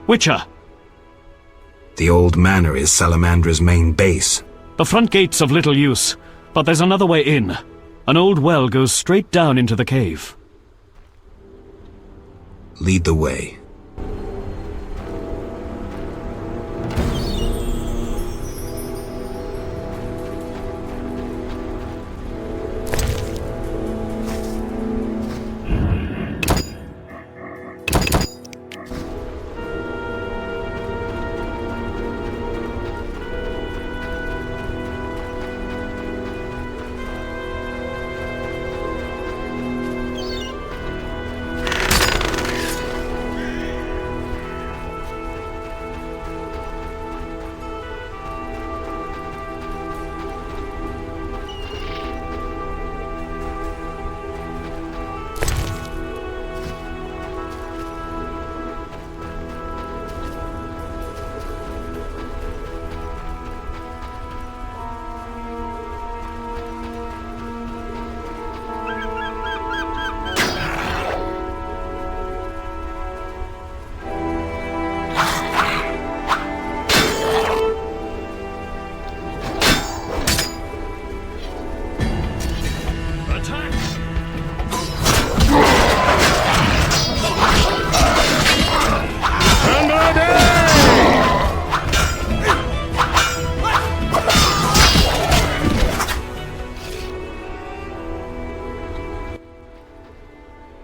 Witcher! The old manor is Salamandra's main base. The front gate's of little use, but there's another way in. An old well goes straight down into the cave. Lead the way.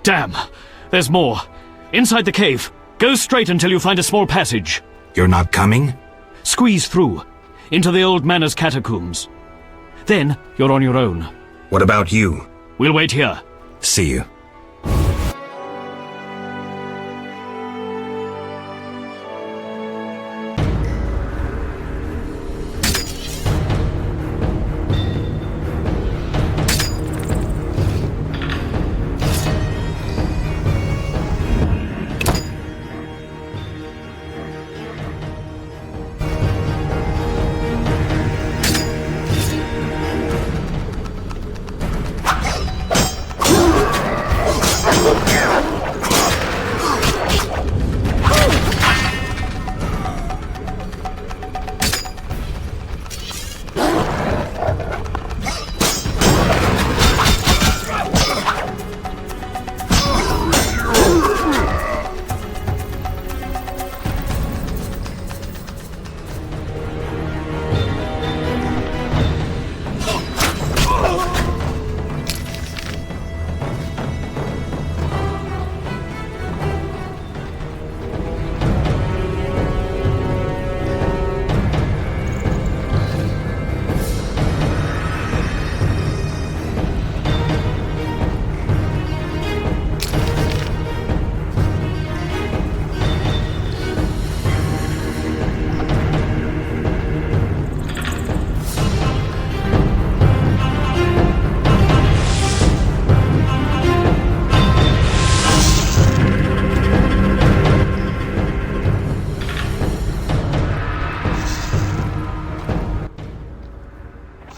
Damn! There's more. Inside the cave. Go straight until you find a small passage. You're not coming? Squeeze through. Into the old manor's catacombs. Then, you're on your own. What about you? We'll wait here. See you.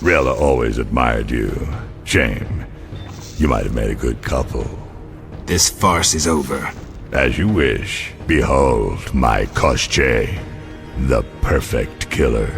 Rayla always admired you. Shame. You might have made a good couple. This farce is over. As you wish. Behold my Koschei, the perfect killer.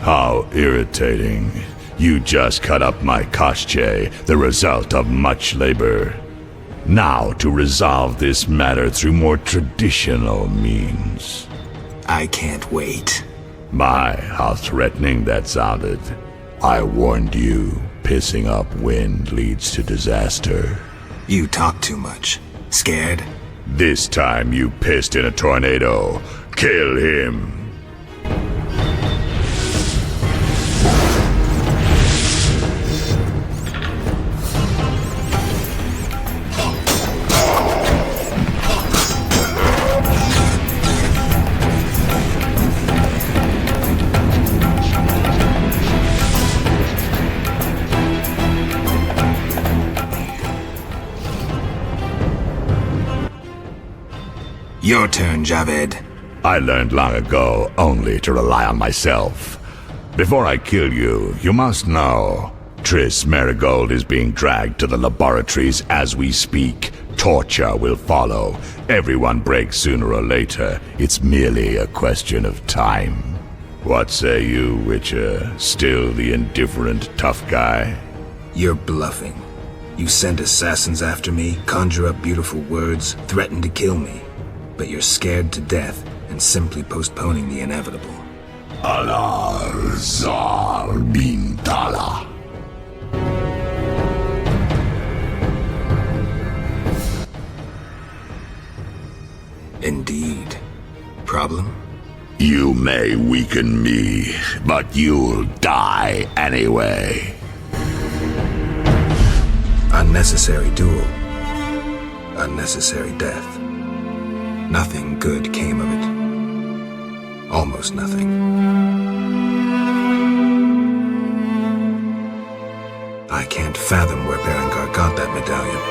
How irritating. You just cut up my Koschei, the result of much labor. Now to resolve this matter through more traditional means. I can't wait. My, how threatening that sounded. I warned you, pissing up wind leads to disaster. You talk too much. Scared? This time you pissed in a tornado. Kill him. Your turn, Javed. I learned long ago only to rely on myself. Before I kill you, you must know. Triss Marigold is being dragged to the laboratories as we speak. Torture will follow. Everyone breaks sooner or later. It's merely a question of time. What say you, Witcher? Still the indifferent tough guy? You're bluffing. You send assassins after me, conjure up beautiful words, threaten to kill me. But you're scared to death and simply postponing the inevitable. Alar Zar bin Tala. Indeed. Problem? You may weaken me, but you'll die anyway. Unnecessary duel. Unnecessary death. Nothing good came of it. Almost nothing. I can't fathom where Berengar got that medallion.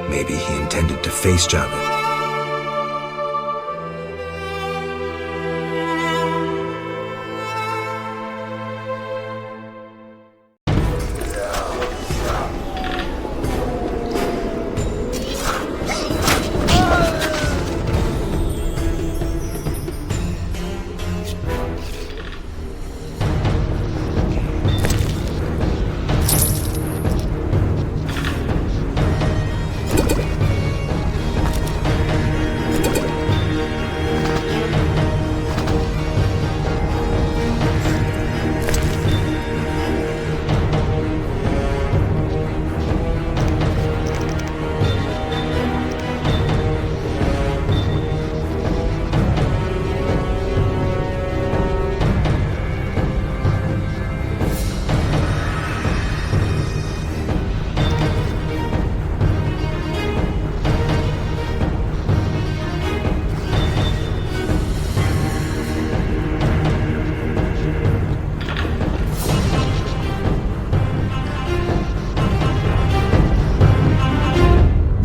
Maybe he intended to face Javed.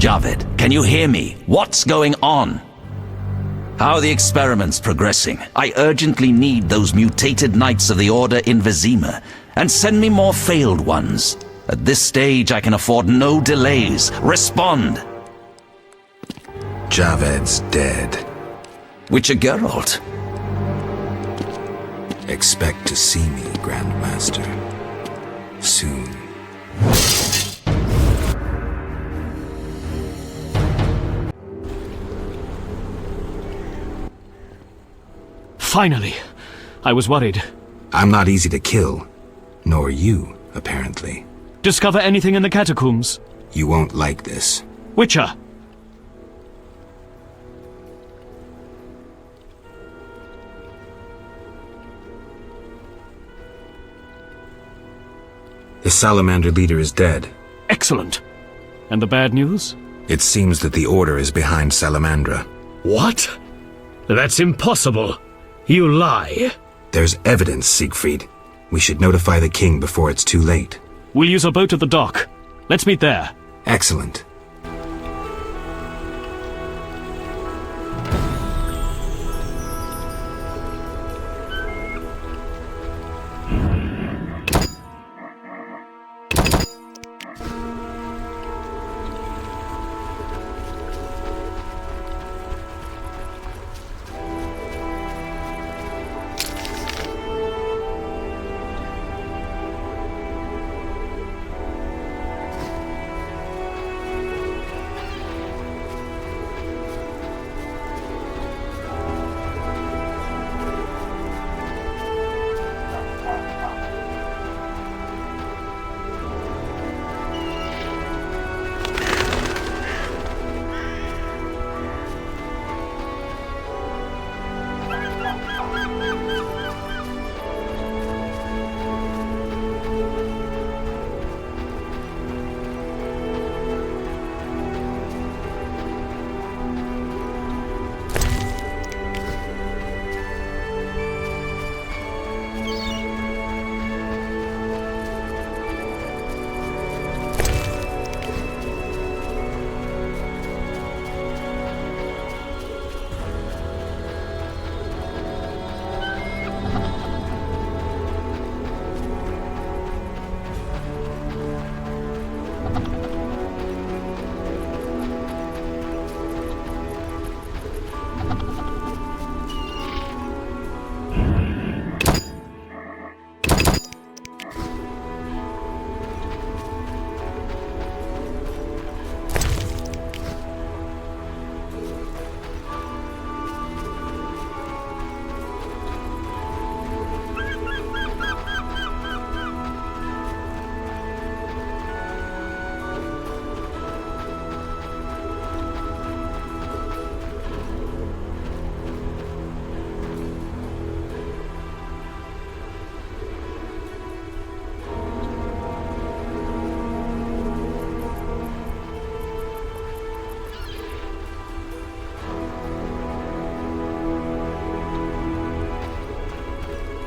Javed, can you hear me? What's going on? How are the experiments progressing? I urgently need those mutated Knights of the Order in Vizima, and send me more failed ones. At this stage, I can afford no delays. Respond! Javed's dead. Witcher Geralt. Expect to see me, Grandmaster. Soon. Finally. I was worried. I'm not easy to kill. Nor you, apparently. Discover anything in the catacombs? You won't like this. Witcher! The Salamander leader is dead. Excellent. And the bad news? It seems that the Order is behind Salamandra. What? That's impossible. You lie. There's evidence, Siegfried. We should notify the king before it's too late. We'll use a boat at the dock. Let's meet there. Excellent.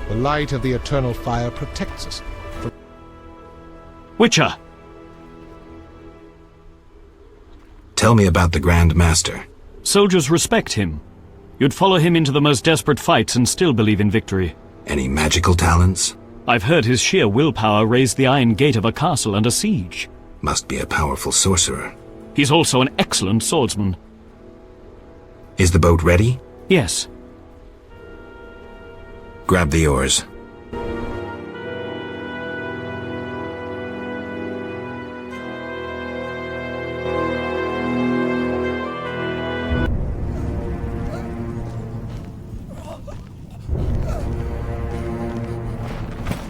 The light of the eternal fire protects us. Witcher! Tell me about the Grand Master. Soldiers respect him. You'd follow him into the most desperate fights and still believe in victory. Any magical talents? I've heard his sheer willpower raised the iron gate of a castle under siege. Must be a powerful sorcerer. He's also an excellent swordsman. Is the boat ready? Yes. Grab the oars.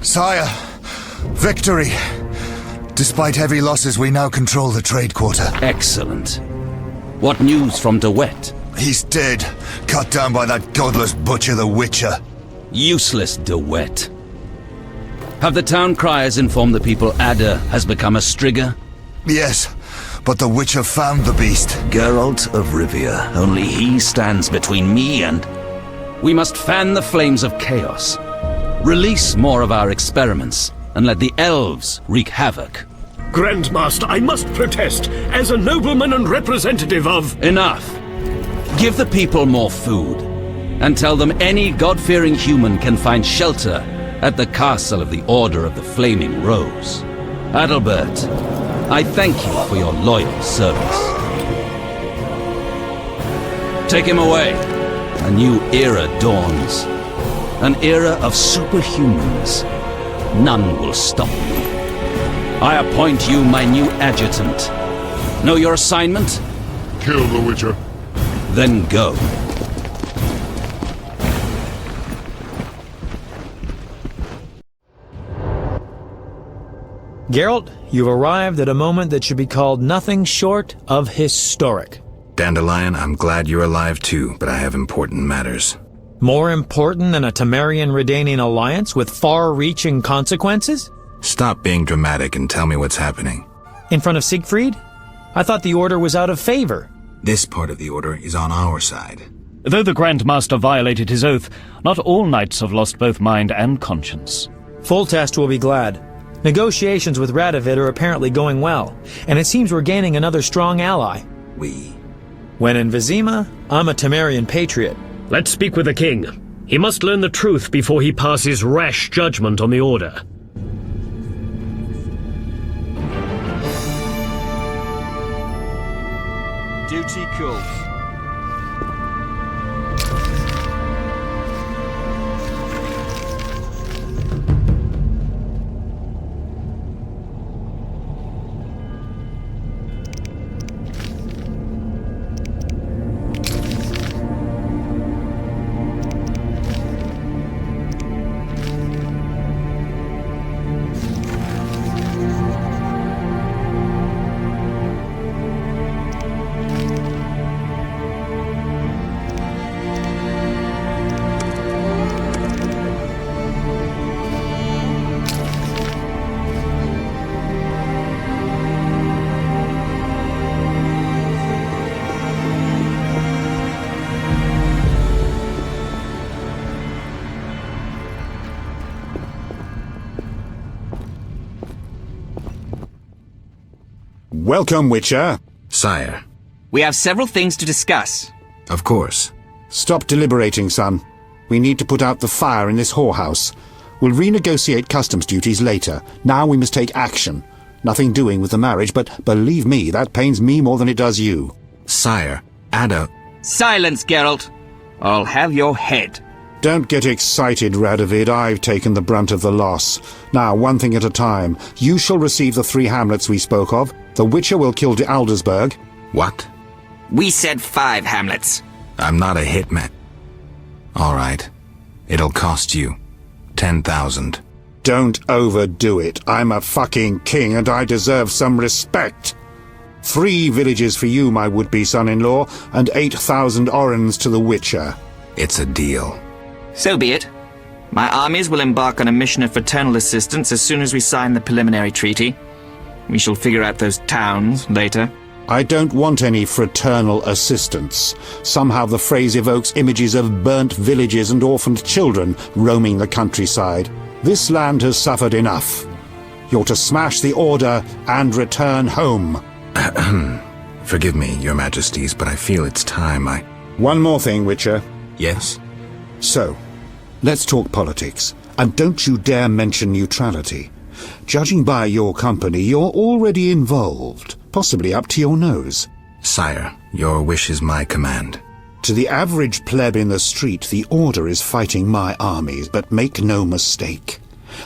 Sire, victory! Despite heavy losses, we now control the trade quarter. Excellent. What news from De Wet? He's dead, cut down by that godless butcher, the Witcher. Useless De Wet. Have the town criers informed the people Ada has become a Strigger? Yes, but the Witcher found the beast. Geralt of Rivia. Only he stands between me and... We must fan the flames of chaos. Release more of our experiments, and let the elves wreak havoc. Grandmaster, I must protest, as a nobleman and representative of... Enough. Give the people more food, and tell them any God-fearing human can find shelter at the castle of the Order of the Flaming Rose. Adalbert, I thank you for your loyal service. Take him away. A new era dawns. An era of superhumans. None will stop me. I appoint you my new adjutant. Know your assignment? Kill the Witcher. Then go. Geralt, you've arrived at a moment that should be called nothing short of historic. Dandelion, I'm glad you're alive too, but I have important matters. More important than a Temerian-Redanian alliance with far-reaching consequences? Stop being dramatic and tell me what's happening. In front of Siegfried? I thought the Order was out of favor. This part of the Order is on our side. Though the Grand Master violated his oath, not all knights have lost both mind and conscience. Foltest will be glad. Negotiations with Radovid are apparently going well, and it seems we're gaining another strong ally. When in Vizima, I'm a Temerian patriot. Let's speak with the king. He must learn the truth before he passes rash judgment on the Order. Duty calls. Welcome, Witcher. Sire. We have several things to discuss. Of course. Stop deliberating, son. We need to put out the fire in this whorehouse. We'll renegotiate customs duties later. Now we must take action. Nothing doing with the marriage, but believe me, that pains me more than it does you. Sire, Ada... Silence, Geralt. I'll have your head. Don't get excited, Radovid. I've taken the brunt of the loss. Now, one thing at a time. You shall receive the 3 hamlets we spoke of. The Witcher will kill de Aldersberg. What? We said 5 hamlets. I'm not a hitman. All right. It'll cost you 10,000. Don't overdo it. I'm a fucking king and I deserve some respect. 3 villages for you, my would-be son-in-law, and 8,000 orens to the Witcher. It's a deal. So be it. My armies will embark on a mission of fraternal assistance as soon as we sign the preliminary treaty. We shall figure out those towns later. I don't want any fraternal assistance. Somehow the phrase evokes images of burnt villages and orphaned children roaming the countryside. This land has suffered enough. You're to smash the order and return home. Forgive me, Your Majesties, but I feel it's time I... One more thing, Witcher. Yes? So, let's talk politics. And don't you dare mention neutrality. Judging by your company, you're already involved. Possibly up to your nose. Sire, your wish is my command. To the average pleb in the street, the Order is fighting my armies, but make no mistake.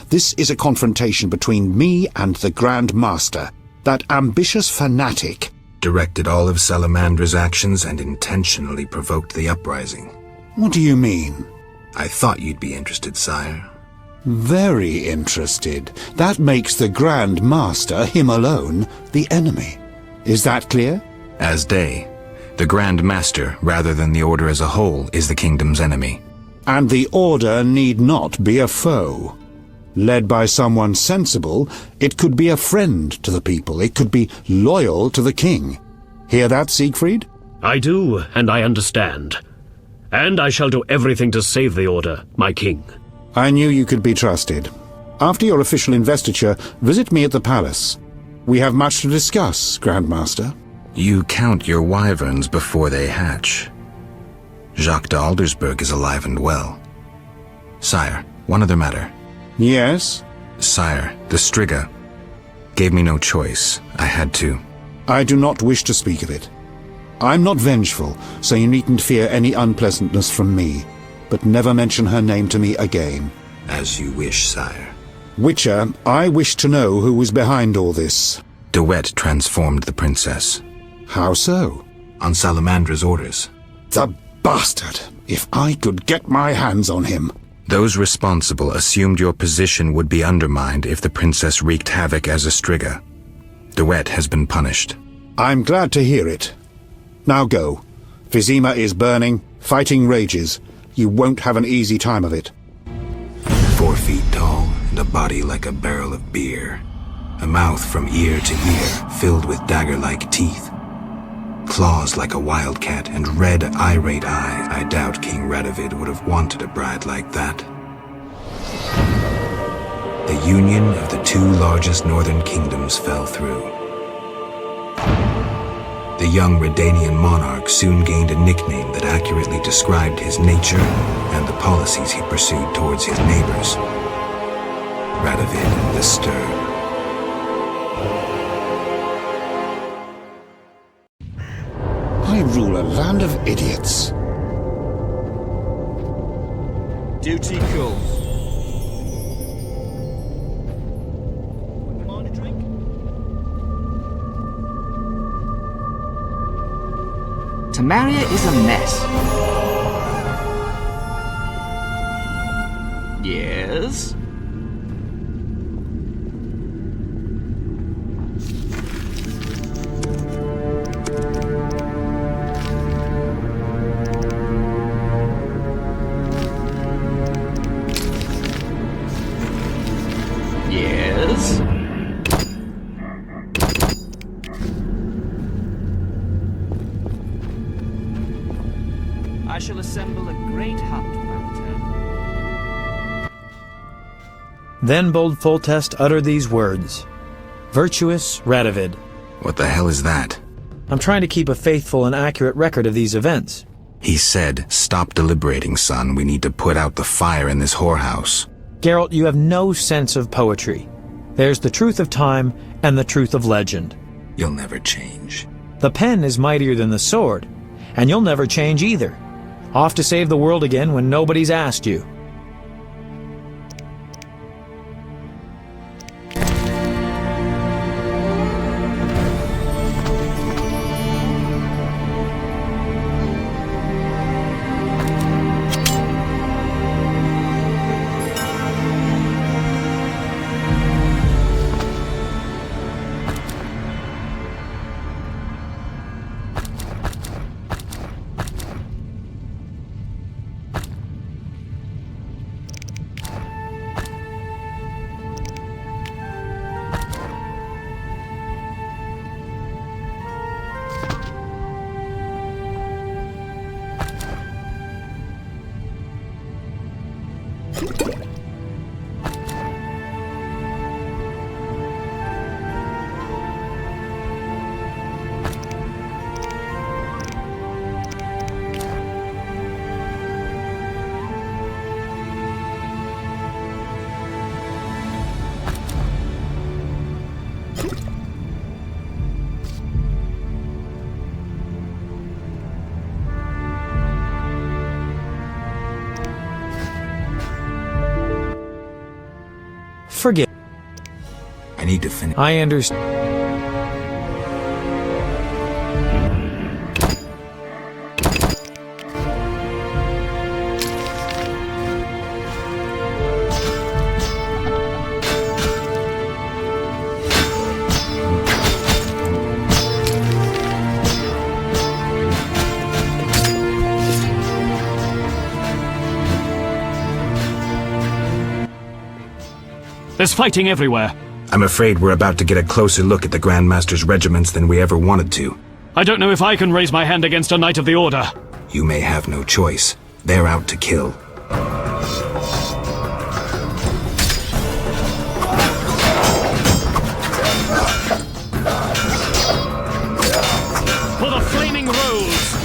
This is a confrontation between me and the Grand Master, that ambitious fanatic. Directed all of Salamandra's actions and intentionally provoked the uprising. What do you mean? I thought you'd be interested, sire. Very interested. That makes the Grand Master, him alone, the enemy. Is that clear? As day. The Grand Master, rather than the Order as a whole, is the kingdom's enemy. And the Order need not be a foe. Led by someone sensible, it could be a friend to the people. It could be loyal to the king. Hear that, Siegfried? I do, and I understand. And I shall do everything to save the Order, my king. I knew you could be trusted. After your official investiture, visit me at the palace. We have much to discuss, Grandmaster. You count your wyverns before they hatch. Jacques de Aldersberg is alive and well. Sire, one other matter. Yes? Sire, the Striga gave me no choice. I had to. I do not wish to speak of it. I'm not vengeful, so you needn't fear any unpleasantness from me. But never mention her name to me again. As you wish, sire. Witcher, I wish to know who was behind all this. De Wet transformed the princess. How so? On Salamandra's orders. The bastard! If I could get my hands on him. Those responsible assumed your position would be undermined if the princess wreaked havoc as a Striga. De Wet has been punished. I'm glad to hear it. Now go. Vizima is burning, fighting rages. You won't have an easy time of it. 4 feet tall and a body like a barrel of beer. A mouth from ear to ear filled with dagger-like teeth. Claws like a wildcat and red, irate eyes. I doubt King Radovid would have wanted a bride like that. The union of the 2 largest northern kingdoms fell through. The young Redanian monarch soon gained a nickname that accurately described his nature and the policies he pursued towards his neighbors. Radovid the Stern. I rule a land of idiots. Duty calls. Tamaria is a mess. Yes? Yes? I shall assemble a great hunt, Fountain. Then bold Foltest uttered these words. Virtuous Radovid. What the hell is that? I'm trying to keep a faithful and accurate record of these events. He said, "Stop deliberating, son. We need to put out the fire in this whorehouse." Geralt, you have no sense of poetry. There's the truth of time and the truth of legend. You'll never change. The pen is mightier than the sword, and you'll never change either. Off to save the world again when nobody's asked you. Forgive. I need to finish. I understand. There's fighting everywhere. I'm afraid we're about to get a closer look at the Grand Master's regiments than we ever wanted to. I don't know if I can raise my hand against a Knight of the Order. You may have no choice. They're out to kill. For the Flaming Rose!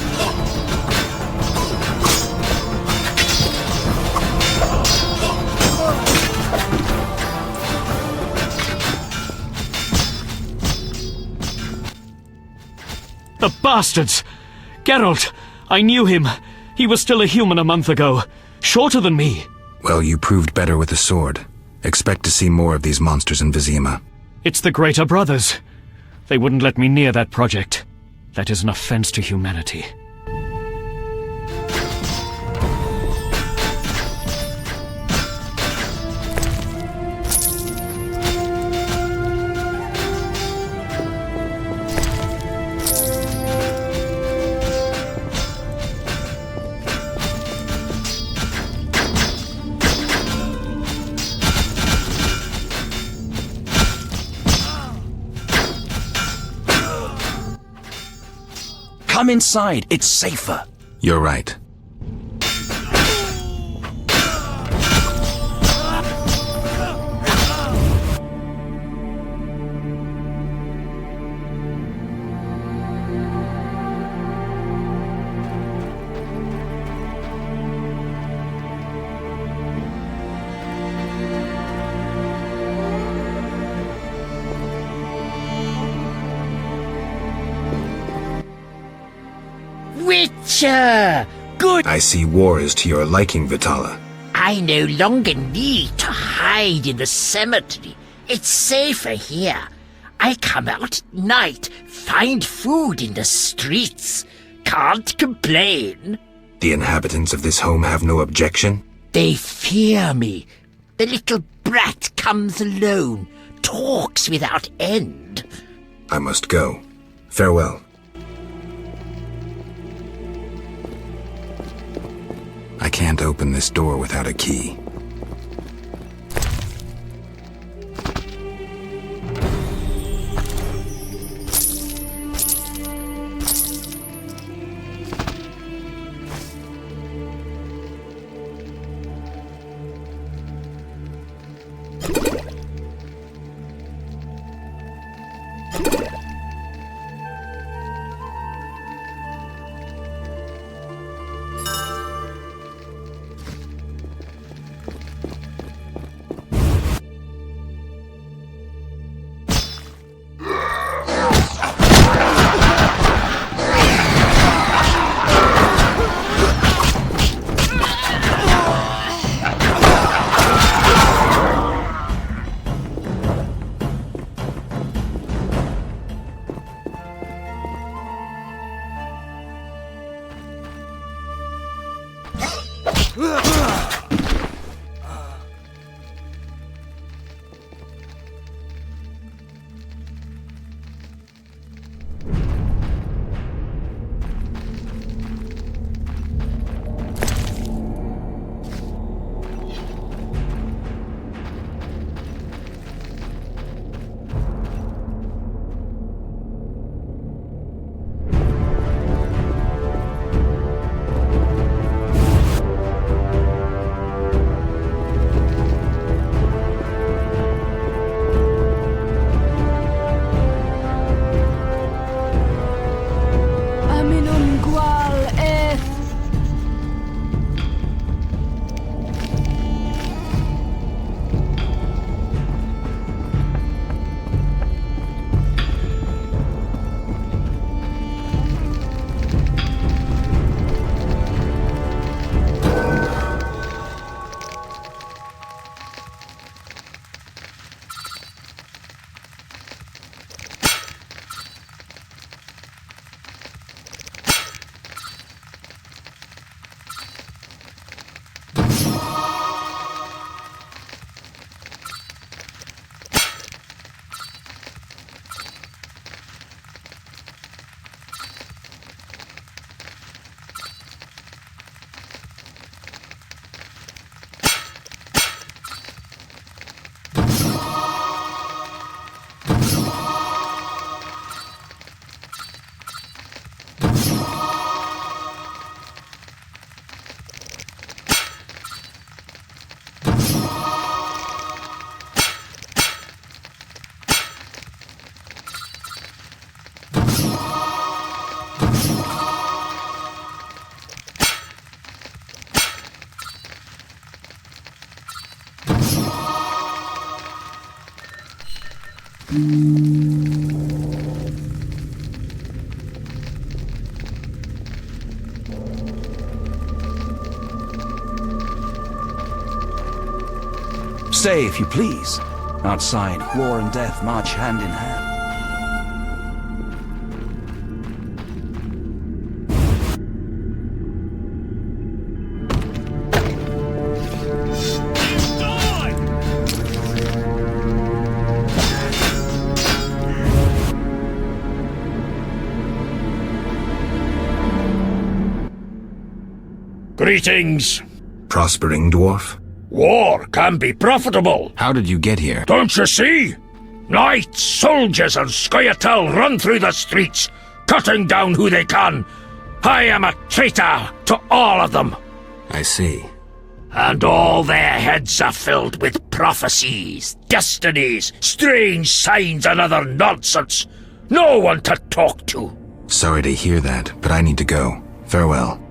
The bastards! Geralt! I knew him. He was still a human a month ago. Shorter than me. Well, you proved better with the sword. Expect to see more of these monsters in Vizima. It's the Greater Brothers. They wouldn't let me near that project. That is an offense to humanity. Come inside, it's safer. You're right. Witcher! Good! I see war is to your liking, Vitala. I no longer need to hide in the cemetery. It's safer here. I come out at night, find food in the streets. Can't complain. The inhabitants of this home have no objection? They fear me. The little brat comes alone, talks without end. I must go. Farewell. I can't open this door without a key. Stay, if you please. Outside, war and death march hand in hand. Greetings. Prospering, dwarf? War can be profitable. How did you get here? Don't you see? Knights, soldiers, and Scoia'tael run through the streets, cutting down who they can. I am a traitor to all of them. I see. And all their heads are filled with prophecies, destinies, strange signs, and other nonsense. No one to talk to. Sorry to hear that, but I need to go. Farewell.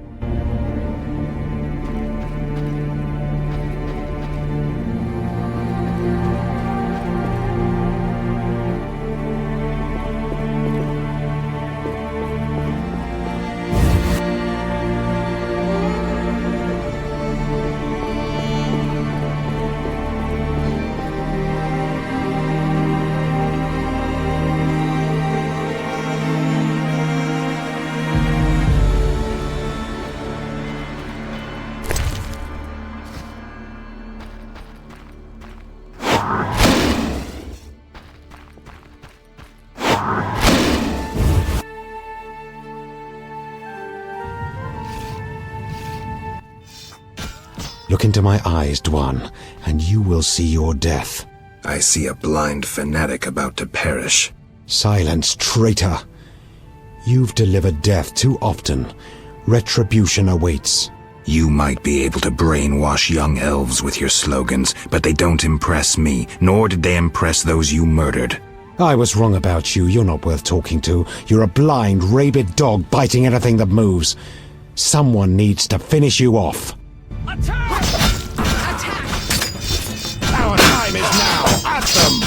Look into my eyes, Dwan, and you will see your death. I see a blind fanatic about to perish. Silence, traitor. You've delivered death too often. Retribution awaits. You might be able to brainwash young elves with your slogans, but they don't impress me, nor did they impress those you murdered. I was wrong about you. You're not worth talking to. You're a blind, rabid dog biting anything that moves. Someone needs to finish you off. Attack! Attack! Our time is now! At them!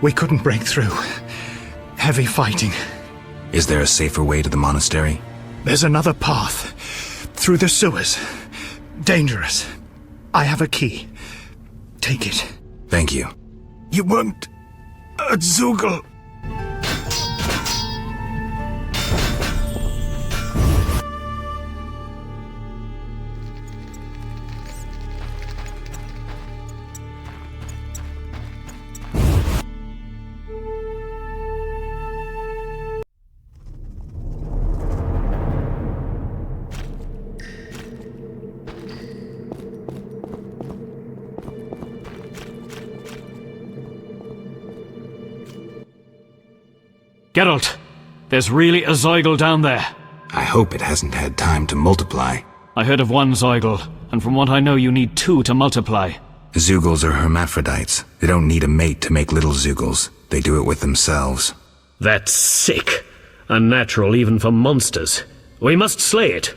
We couldn't break through. Heavy fighting. Is there a safer way to the monastery? There's another path. Through the sewers. Dangerous. I have a key. Take it. Thank you. You weren't a Zugel. Geralt, there's really a Zeugel down there. I hope it hasn't had time to multiply. I heard of one Zeugel, and from what I know you need 2 to multiply. Zeugels are hermaphrodites. They don't need a mate to make little Zeugels. They do it with themselves. That's sick. Unnatural even for monsters. We must slay it.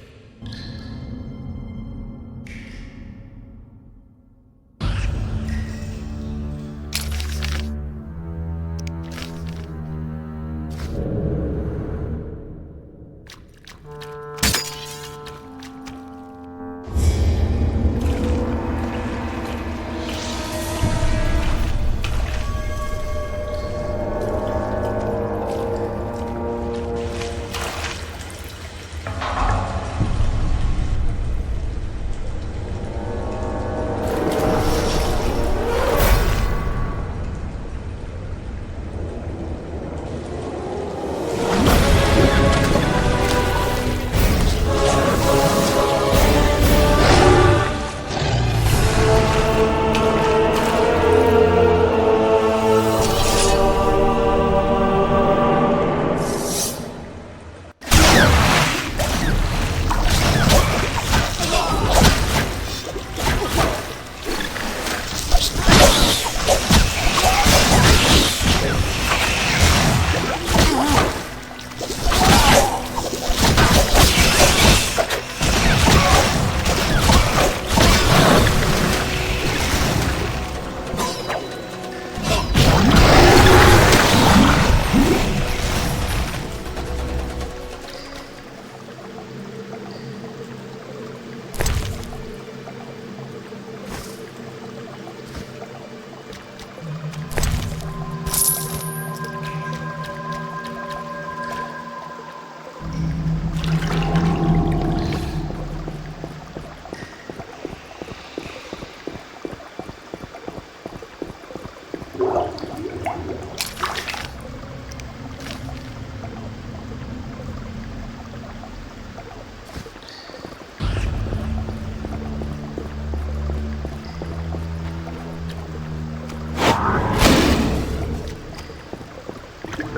Eternal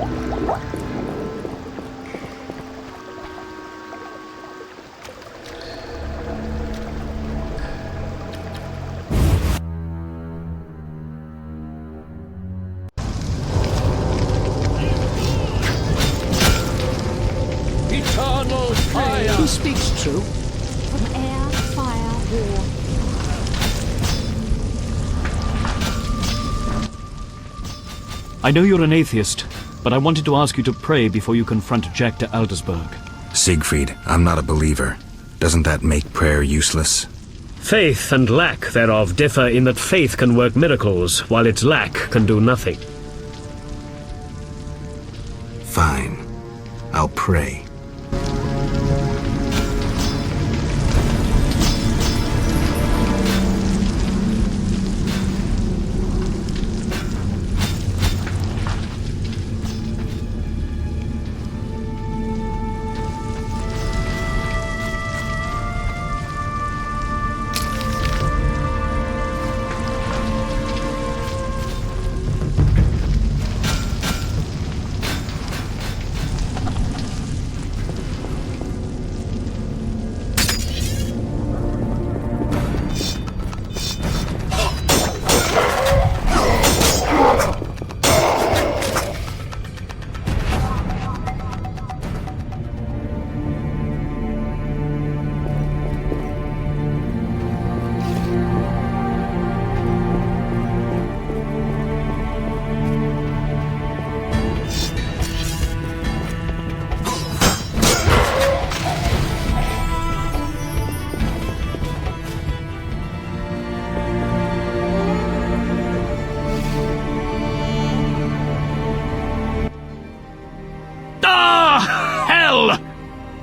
fire! Who speaks true? From air, fire, war. I know you're an atheist, but I wanted to ask you to pray before you confront Jack de Aldersberg. Siegfried, I'm not a believer. Doesn't that make prayer useless? Faith and lack thereof differ in that faith can work miracles, while its lack can do nothing. Fine. I'll pray.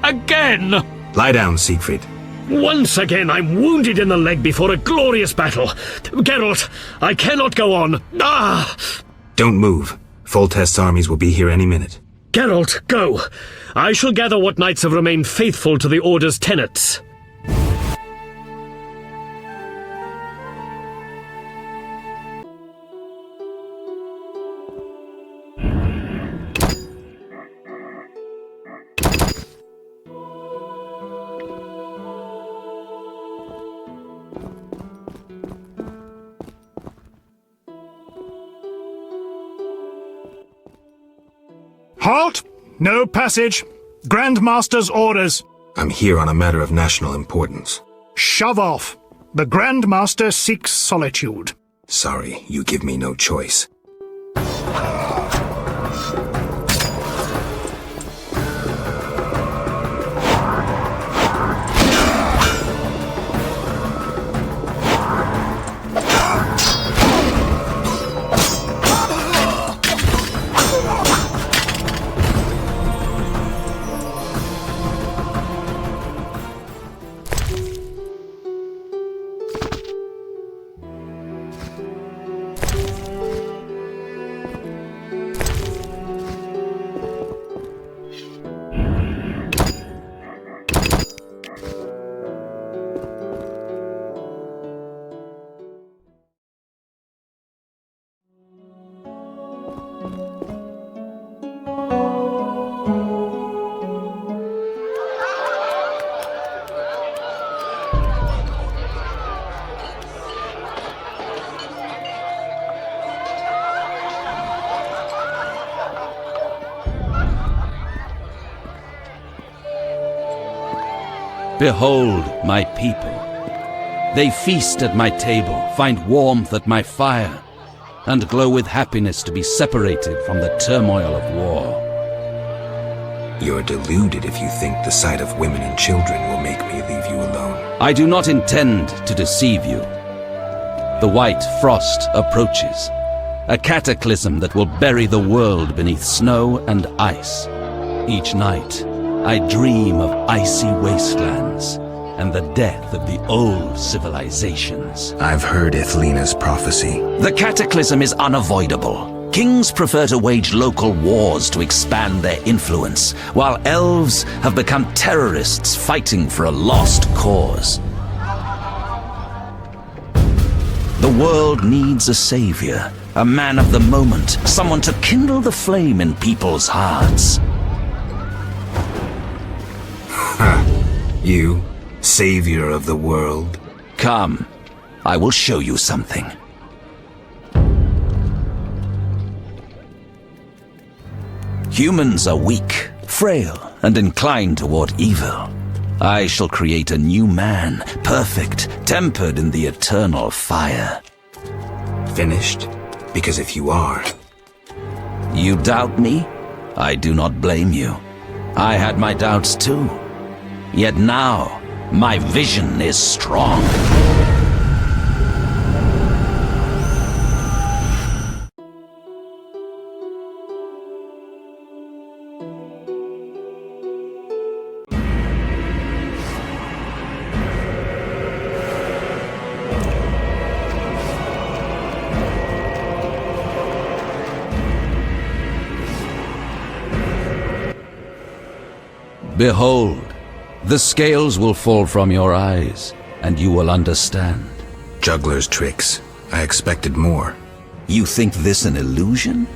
Again! Lie down, Siegfried. Once again I'm wounded in the leg before a glorious battle. Geralt, I cannot go on. Ah! Don't move. Foltest's armies will be here any minute. Geralt, go. I shall gather what knights have remained faithful to the Order's tenets. Halt! No passage. Grandmaster's orders. I'm here on a matter of national importance. Shove off. The Grandmaster seeks solitude. Sorry, you give me no choice. Behold my people. They feast at my table, find warmth at my fire, and glow with happiness to be separated from the turmoil of war. You're deluded if you think the sight of women and children will make me leave you alone. I do not intend to deceive you. The white frost approaches, a cataclysm that will bury the world beneath snow and ice. Each night, I dream of icy wastelands and the death of the old civilizations. I've heard Ithlina's prophecy. The cataclysm is unavoidable. Kings prefer to wage local wars to expand their influence, while elves have become terrorists fighting for a lost cause. The world needs a savior, A man of the moment, someone to kindle the flame in people's hearts. You, savior of the world? Come, I will show you something. Humans are weak, frail, and inclined toward evil. I shall create a new man, perfect, tempered in the eternal fire. Finished? Because if you are... You doubt me? I do not blame you. I had my doubts too. Yet now, my vision is strong. Behold, the scales will fall from your eyes, and you will understand. Juggler's tricks. I expected more. You think this an illusion?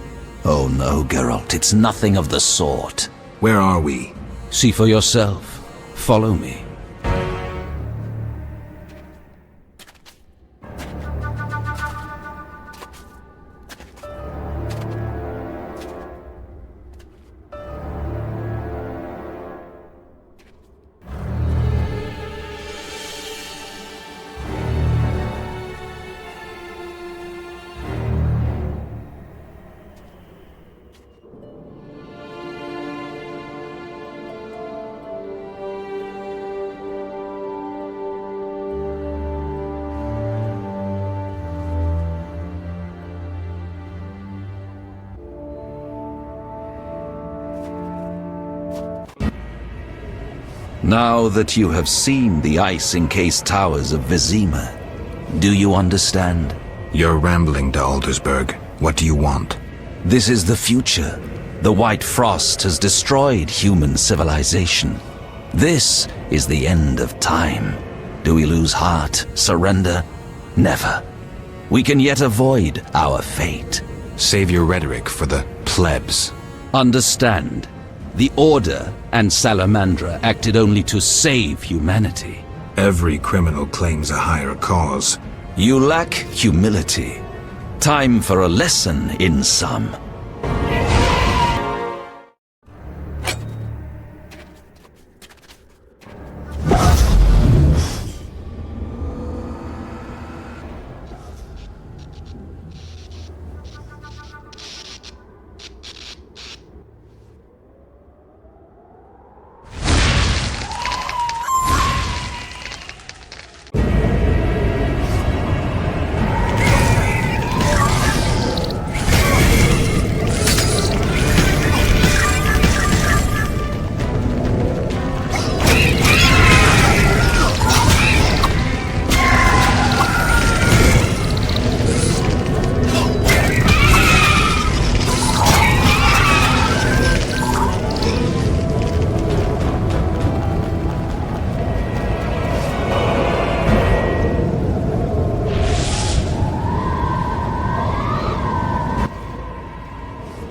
Oh no, Geralt, it's nothing of the sort. Where are we? See for yourself. Follow me. Now that you have seen the ice-encased towers of Vizima, do you understand? You're rambling to Aldersburg. What do you want? This is the future. The White Frost has destroyed human civilization. This is the end of time. Do we lose heart, surrender? Never. We can yet avoid our fate. Save your rhetoric for the plebs. Understand. The Order and Salamandra acted only to save humanity. Every criminal claims a higher cause. You lack humility. Time for a lesson in some.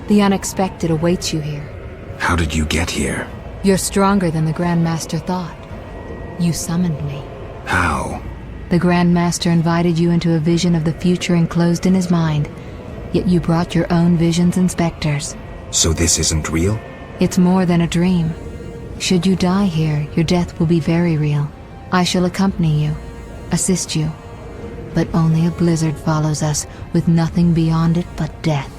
The unexpected awaits you here. How did you get here? You're stronger than the Grand Master thought. You summoned me. How? The Grand Master invited you into a vision of the future enclosed in his mind, yet you brought your own visions and specters. So this isn't real? It's more than a dream. Should you die here, your death will be very real. I shall accompany you, assist you. But only a blizzard follows us, with nothing beyond it but death.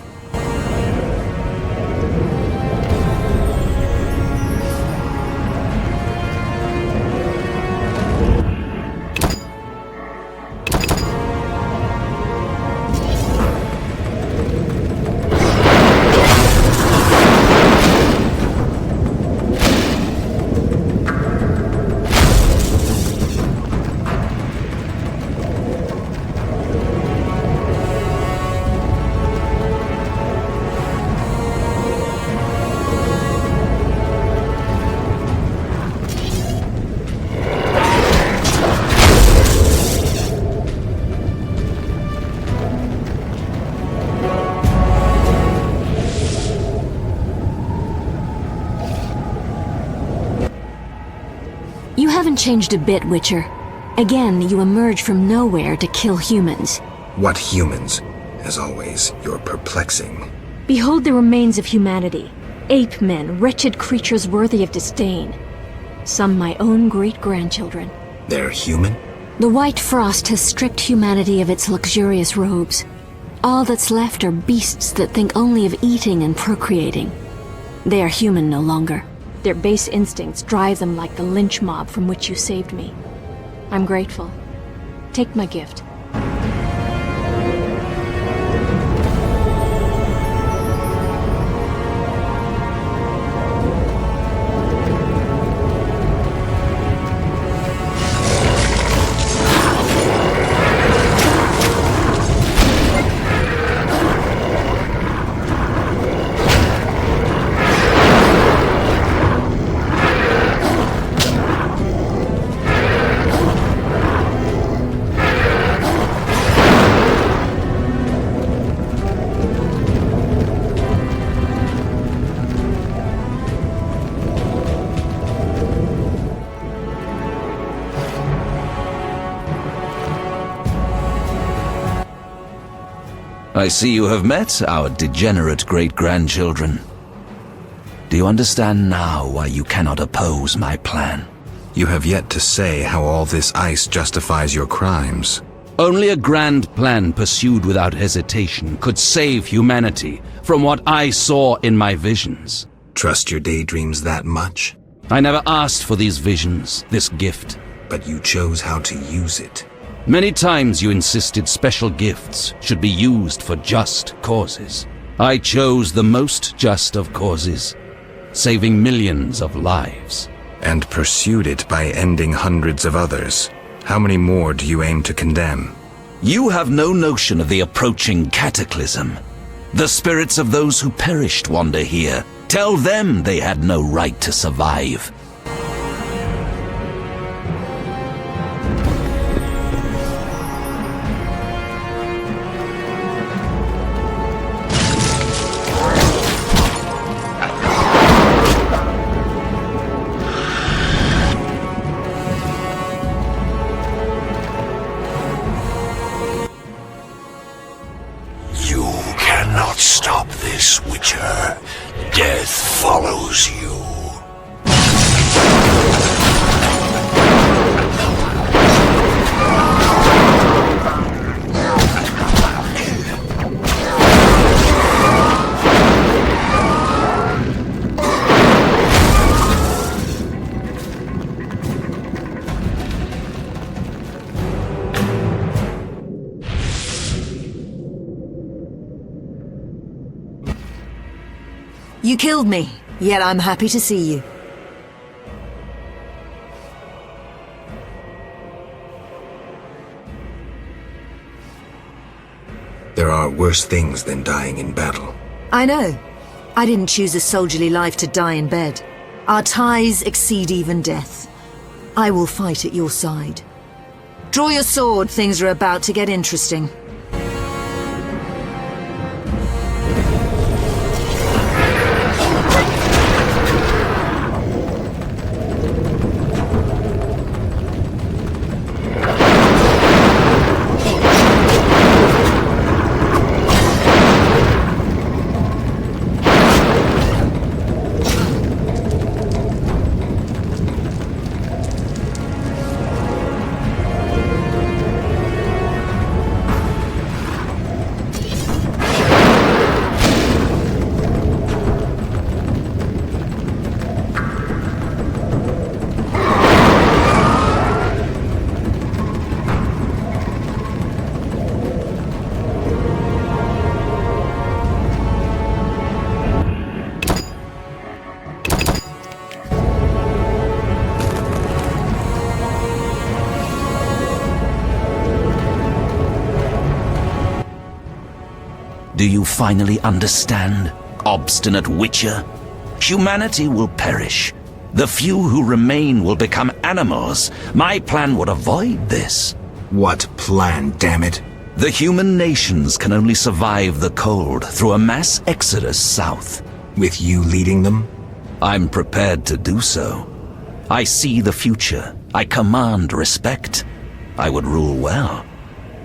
haven't changed a bit, Witcher. Again, you emerge from nowhere to kill humans. What humans? As always, you're perplexing. Behold the remains of humanity. Ape men, wretched creatures worthy of disdain. Some my own great-grandchildren. They're human? The white frost has stripped humanity of its luxurious robes. All that's left are beasts that think only of eating and procreating. They are human no longer. Their base instincts drive them like the lynch mob from which you saved me. I'm grateful. Take my gift. I see you have met our degenerate great-grandchildren. Do you understand now why you cannot oppose my plan? You have yet to say how all this ice justifies your crimes. Only a grand plan pursued without hesitation could save humanity from what I saw in my visions. Trust your daydreams that much? I never asked for these visions, this gift. But you chose how to use it. Many times you insisted special gifts should be used for just causes. I chose the most just of causes, saving millions of lives. And pursued it by ending hundreds of others. How many more do you aim to condemn? You have no notion of the approaching cataclysm. The spirits of those who perished wander here. Tell them they had no right to survive. Stop this, Witcher. Death follows you. You killed me, yet I'm happy to see you. There are worse things than dying in battle. I know. I didn't choose a soldierly life to die in bed. Our ties exceed even death. I will fight at your side. Draw your sword, things are about to get interesting. Do you finally understand, obstinate Witcher? Humanity will perish. The few who remain will become animals. My plan would avoid this. What plan, damn it? The human nations can only survive the cold through a mass exodus south. With you leading them? I'm prepared to do so. I see the future. I command respect. I would rule well.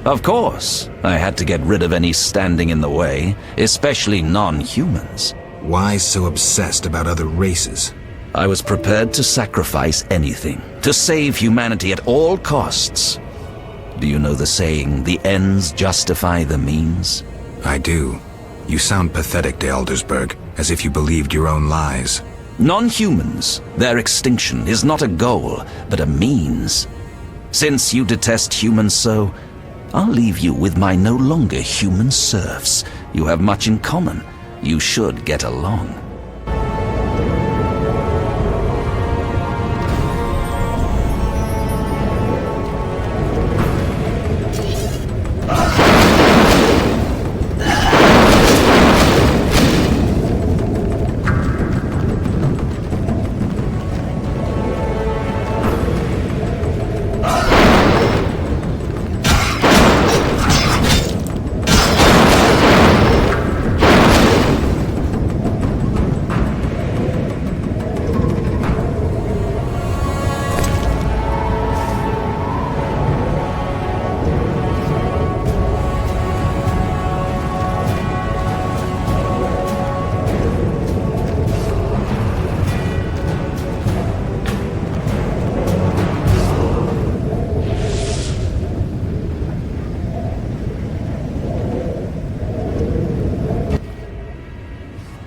Of course, I had to get rid of any standing in the way, especially non-humans. Why so obsessed about other races? I was prepared to sacrifice anything, to save humanity at all costs. Do you know the saying, the ends justify the means? I do. You sound pathetic to Eldersburg, as if you believed your own lies. Non-humans, their extinction is not a goal, but a means. Since you detest humans so, I'll leave you with my no longer human serfs. You have much in common. You should get along.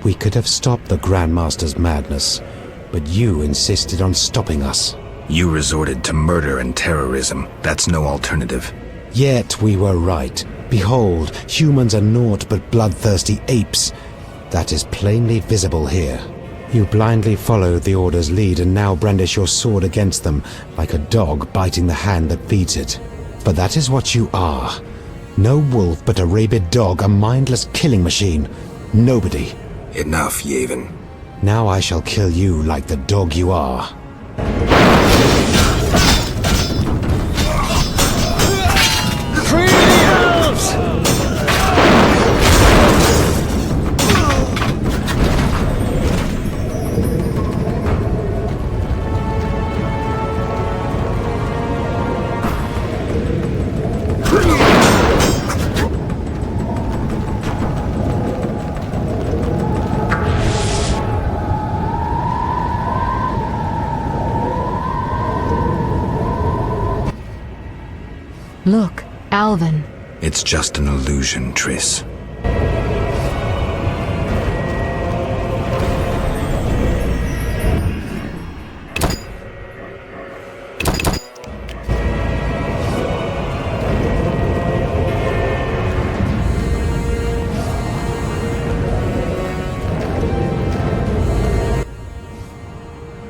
We could have stopped the Grandmaster's madness, but you insisted on stopping us. You resorted to murder and terrorism. That's no alternative. Yet we were right. Behold, humans are naught but bloodthirsty apes. That is plainly visible here. You blindly followed the Order's lead and now brandish your sword against them, like a dog biting the hand that feeds it. But that is what you are. No wolf but a rabid dog, a mindless killing machine. Nobody. Enough, Yavin. Now I shall kill you like the dog you are. Free the elves! Look, Alvin. It's just an illusion, Triss.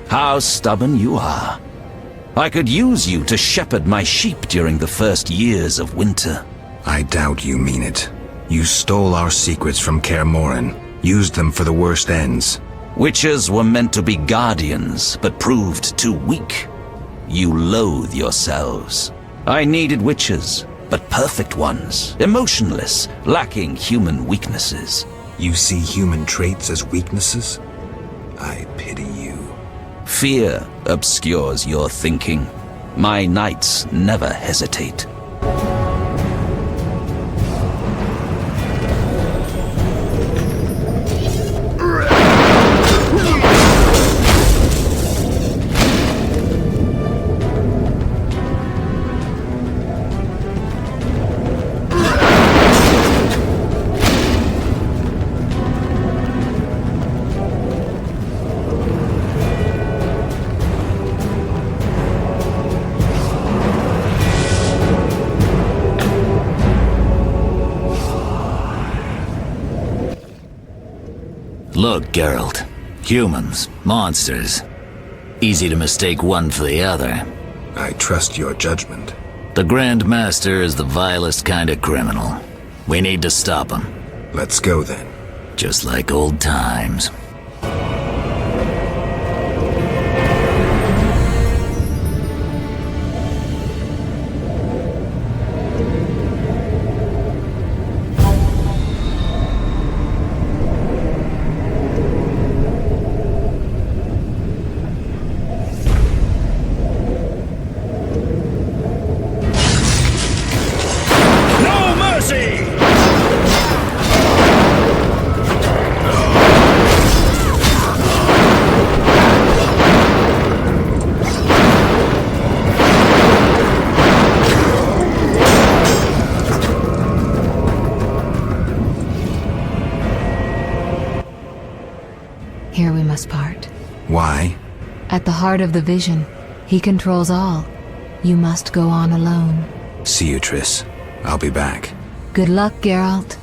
How stubborn you are. I could use you to shepherd my sheep during the first years of winter. I doubt you mean it. You stole our secrets from Kaer Morhen, used them for the worst ends. Witches were meant to be guardians, but proved too weak. You loathe yourselves. I needed witches, but perfect ones, emotionless, lacking human weaknesses. You see human traits as weaknesses? I pity you. Fear obscures your thinking. My knights never hesitate. Look, Geralt. Humans, monsters. Easy to mistake one for the other. I trust your judgment. The Grand Master is the vilest kind of criminal. We need to stop him. Let's go then. Just like old times. Here we must part. Why? At the heart of the vision, he controls all. You must go on alone. See you, Triss. I'll be back. Good luck, Geralt.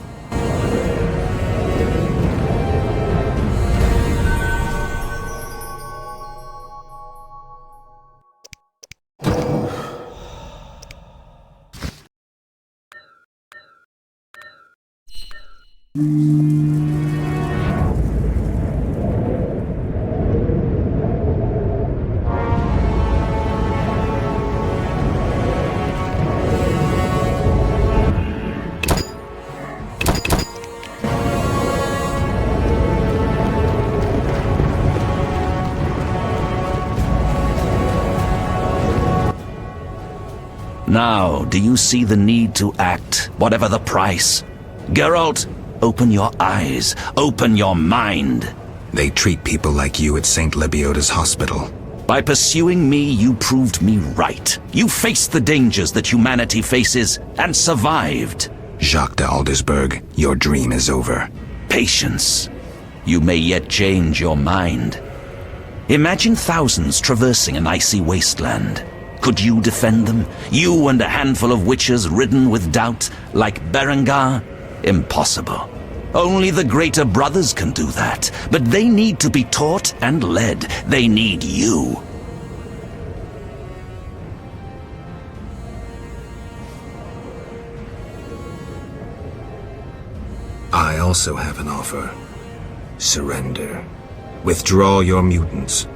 Now, do you see the need to act, whatever the price? Geralt, open your eyes, open your mind. They treat people like you at St. Lebioda's hospital. By pursuing me, you proved me right. You faced the dangers that humanity faces and survived. Jacques de Aldersberg, your dream is over. Patience. You may yet change your mind. Imagine thousands traversing an icy wasteland. Could you defend them? You and a handful of witches ridden with doubt, like Berengar? Impossible. Only the greater brothers can do that. But they need to be taught and led. They need you. I also have an offer. Surrender. Withdraw your mutants.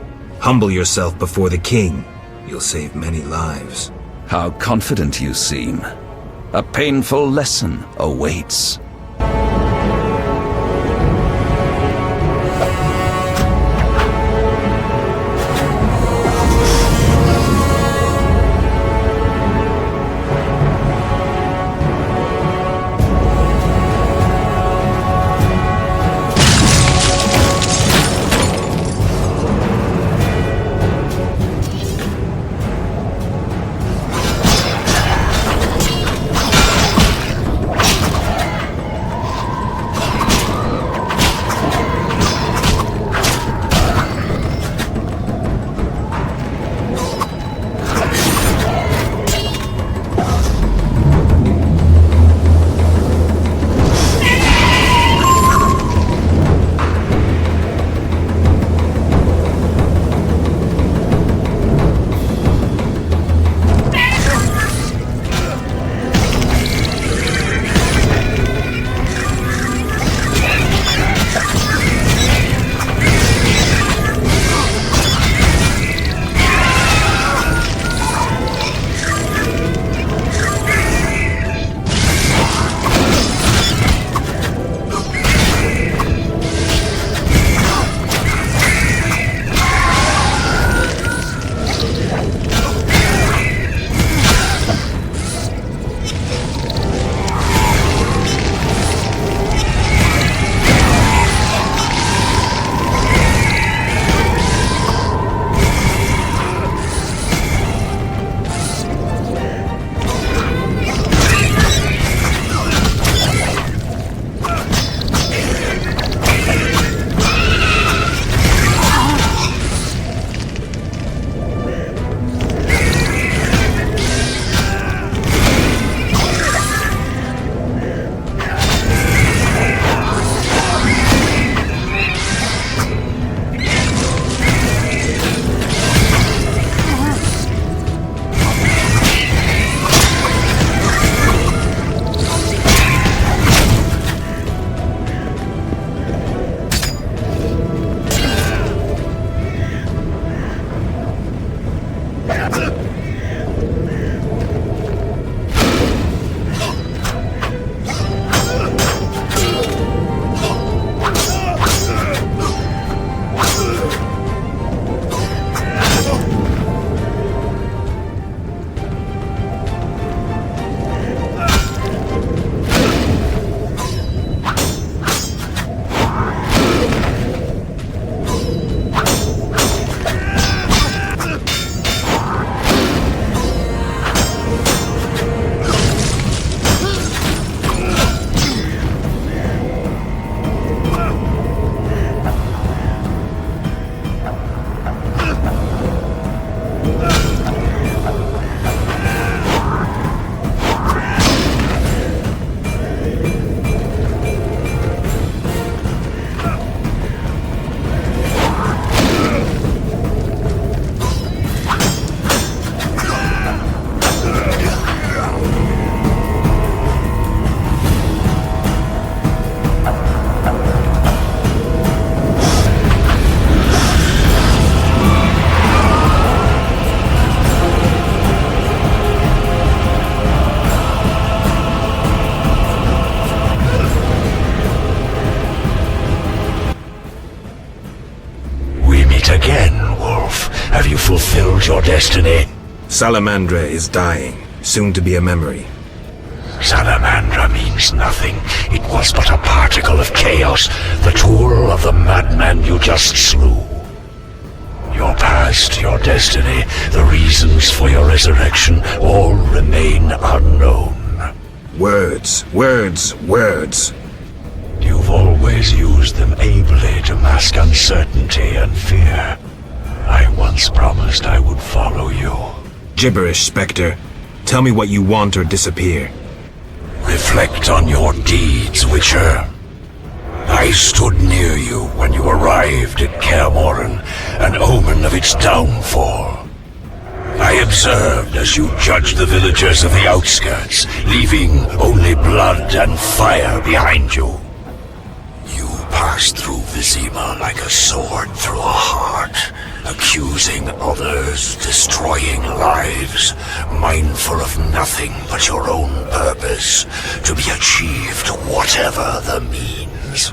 Humble yourself before the king. You'll save many lives. How confident you seem. A painful lesson awaits. again, Wolf. Have you fulfilled your destiny? Salamandra is dying, soon to be a memory. Salamandra means nothing. It was but a particle of chaos, the tool of the madman you just slew. Your past, your destiny, the reasons for your resurrection all remain unknown. Words, words, words. You've always used them ably to mask uncertainty and fear. I once promised I would follow you. Gibberish, Spectre. Tell me what you want or disappear. Reflect on your deeds, Witcher. I stood near you when you arrived at Kaer Morhen, an omen of its downfall. I observed as you judged the villagers of the outskirts, leaving only blood and fire behind you. You passed through Vizima like a sword through a heart, accusing others, destroying lives, mindful of nothing but your own purpose, to be achieved whatever the means.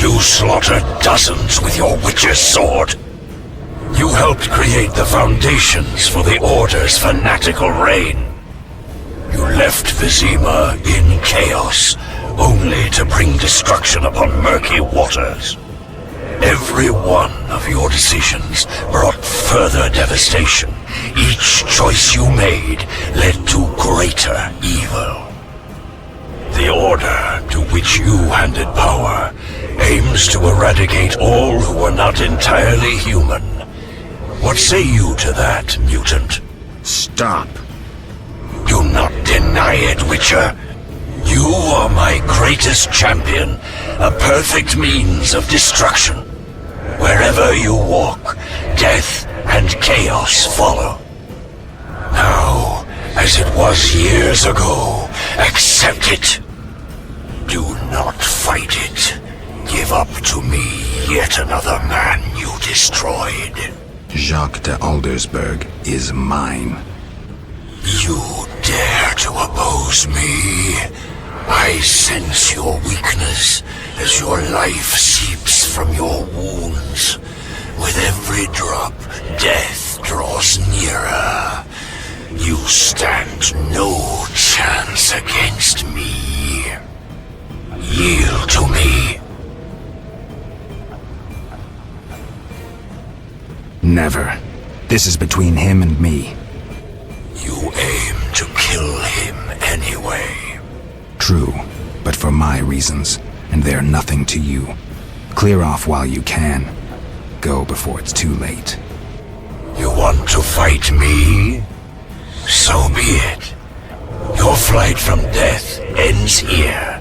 You slaughtered dozens with your witch's sword. You helped create the foundations for the Order's fanatical reign. You left Vizima in chaos, only to bring destruction upon murky waters. Every one of your decisions brought further devastation. Each choice you made led to greater evil. The Order, to which you handed power, aims to eradicate all who are not entirely human. What say you to that, mutant? Stop. Do not deny it, Witcher. You are my greatest champion, a perfect means of destruction. Wherever you walk, death and chaos follow. Now, as it was years ago, accept it. Do not fight it. Give up to me yet another man you destroyed. Jacques de Aldersberg is mine. You dare to oppose me? I sense your weakness as your life seeps from your wounds. With every drop, death draws nearer. You stand no chance against me. Yield to me. Never. This is between him and me. You aim to kill him anyway. True, but for my reasons, and they're nothing to you. Clear off while you can. Go before it's too late. You want to fight me? So be it. Your flight from death ends here.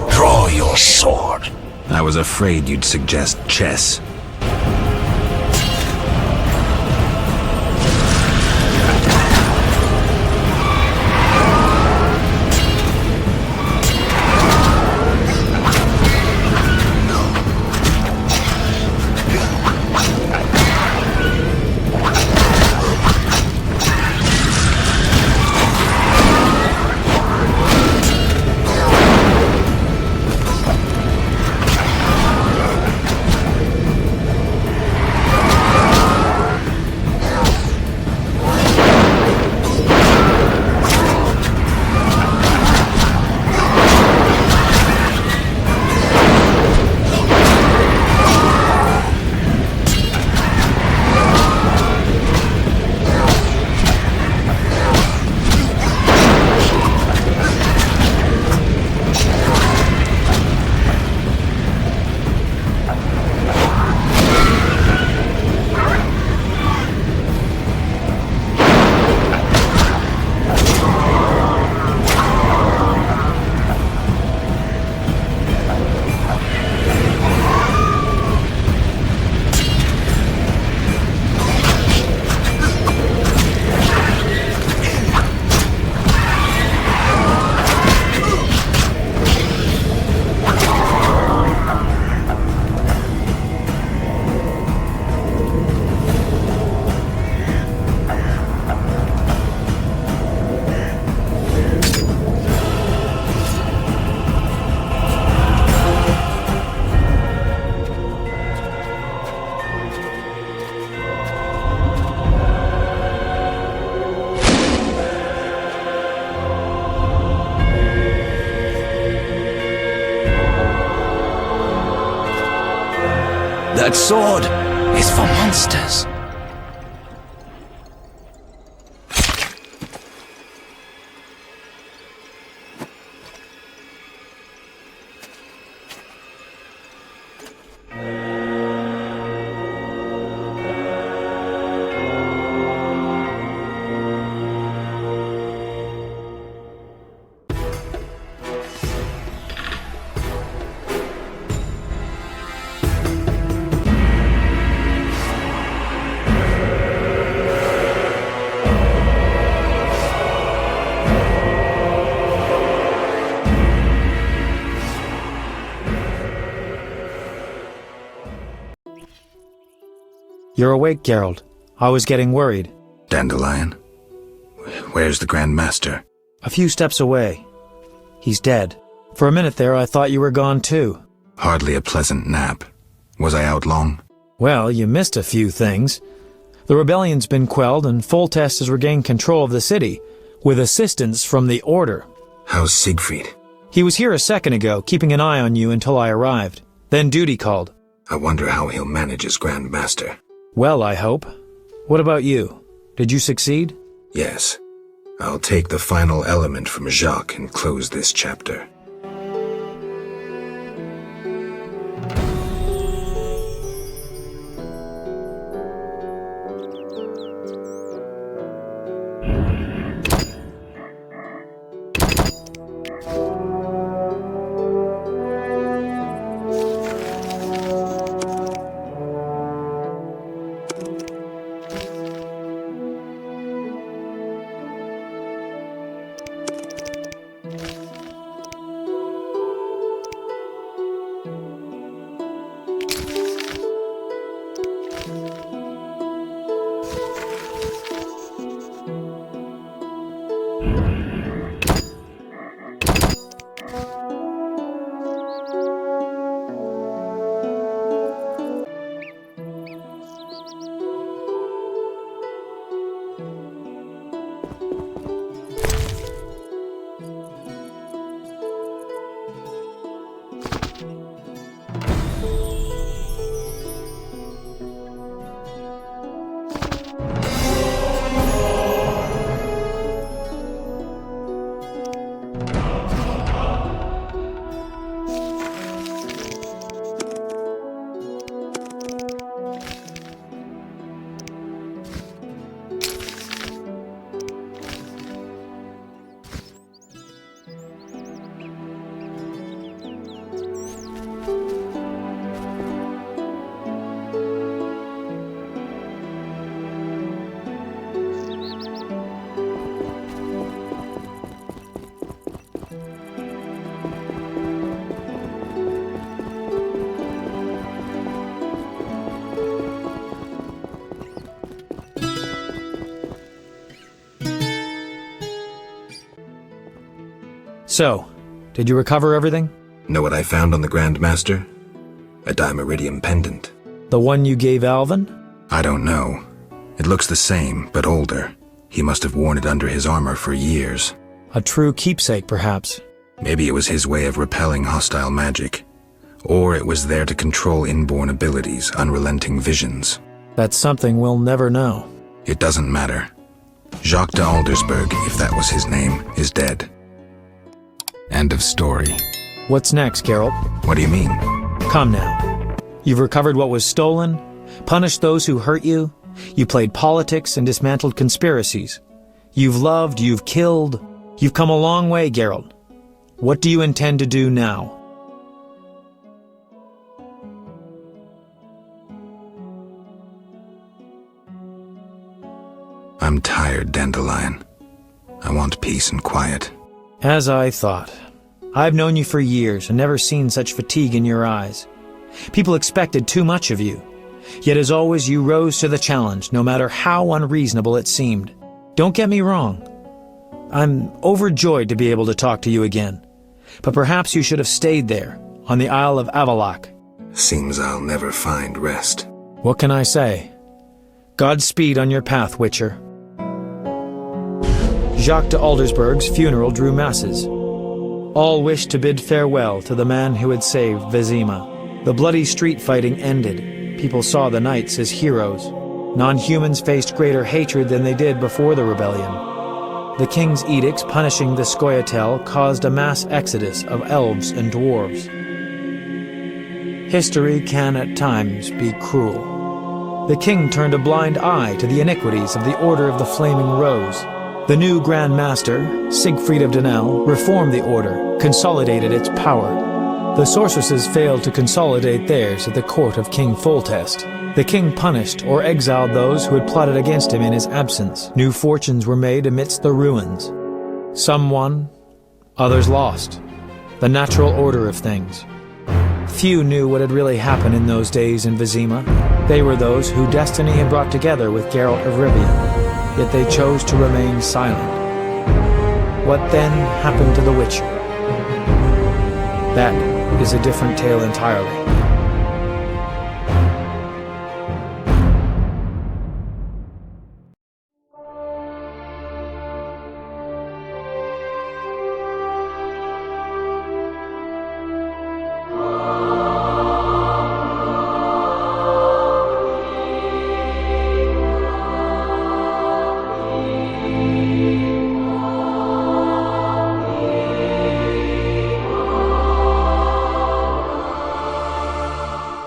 Draw your sword. I was afraid you'd suggest chess. That sword is for monsters. You're awake, Geralt. I was getting worried. Dandelion? Where's the Grand Master? A few steps away. He's dead. For a minute there, I thought you were gone too. Hardly a pleasant nap. Was I out long? Well, you missed a few things. The rebellion's been quelled and Foltest has regained control of the city, with assistance from the Order. How's Siegfried? He was here a second ago, keeping an eye on you until I arrived. Then duty called. I wonder how he'll manage as Grand Master. Well, I hope. What about you? Did you succeed? Yes. I'll take the final element from Jacques and close this chapter. So, did you recover everything? Know what I found on the Grand Master? A dimeridium pendant. The one you gave Alvin? I don't know. It looks the same, but older. He must have worn it under his armor for years. A true keepsake, perhaps. Maybe it was his way of repelling hostile magic. Or it was there to control inborn abilities, unrelenting visions. That's something we'll never know. It doesn't matter. Jacques de Aldersberg, if that was his name, is dead. End of story. What's next, Geralt? What do you mean? Come now. You've recovered what was stolen, punished those who hurt you, you played politics and dismantled conspiracies. You've loved, you've killed. You've come a long way, Geralt. What do you intend to do now? I'm tired, Dandelion. I want peace and quiet. As I thought. I've known you for years and never seen such fatigue in your eyes. People expected too much of you. Yet as always, you rose to the challenge, no matter how unreasonable it seemed. Don't get me wrong. I'm overjoyed to be able to talk to you again. But perhaps you should have stayed there, on the Isle of Avallac'h. Seems I'll never find rest. What can I say? Godspeed on your path, Witcher. Jacques de Aldersberg's funeral drew masses. All wished to bid farewell to the man who had saved Vizima. The bloody street fighting ended, People saw the knights as heroes. Non-humans faced greater hatred than they did before the rebellion. The king's edicts punishing the Scoia'tael caused a mass exodus of elves and dwarves. History can at times be cruel. The king turned a blind eye to the iniquities of the Order of the Flaming Rose. The new Grand Master, Siegfried of Dunel, reformed the order, consolidated its power. The sorceresses failed to consolidate theirs at the court of King Foltest. The king punished or exiled those who had plotted against him in his absence. New fortunes were made amidst the ruins. Some won, others lost. The natural order of things. Few knew what had really happened in those days in Vizima. They were those who destiny had brought together with Geralt of Rivia, yet they chose to remain silent. What then happened to the Witcher? That is a different tale entirely.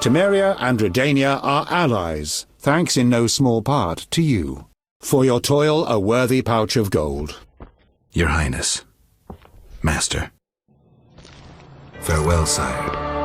Temeria and Redania are allies, thanks in no small part to you. For your toil, a worthy pouch of gold. Your Highness. Master. Farewell, sire.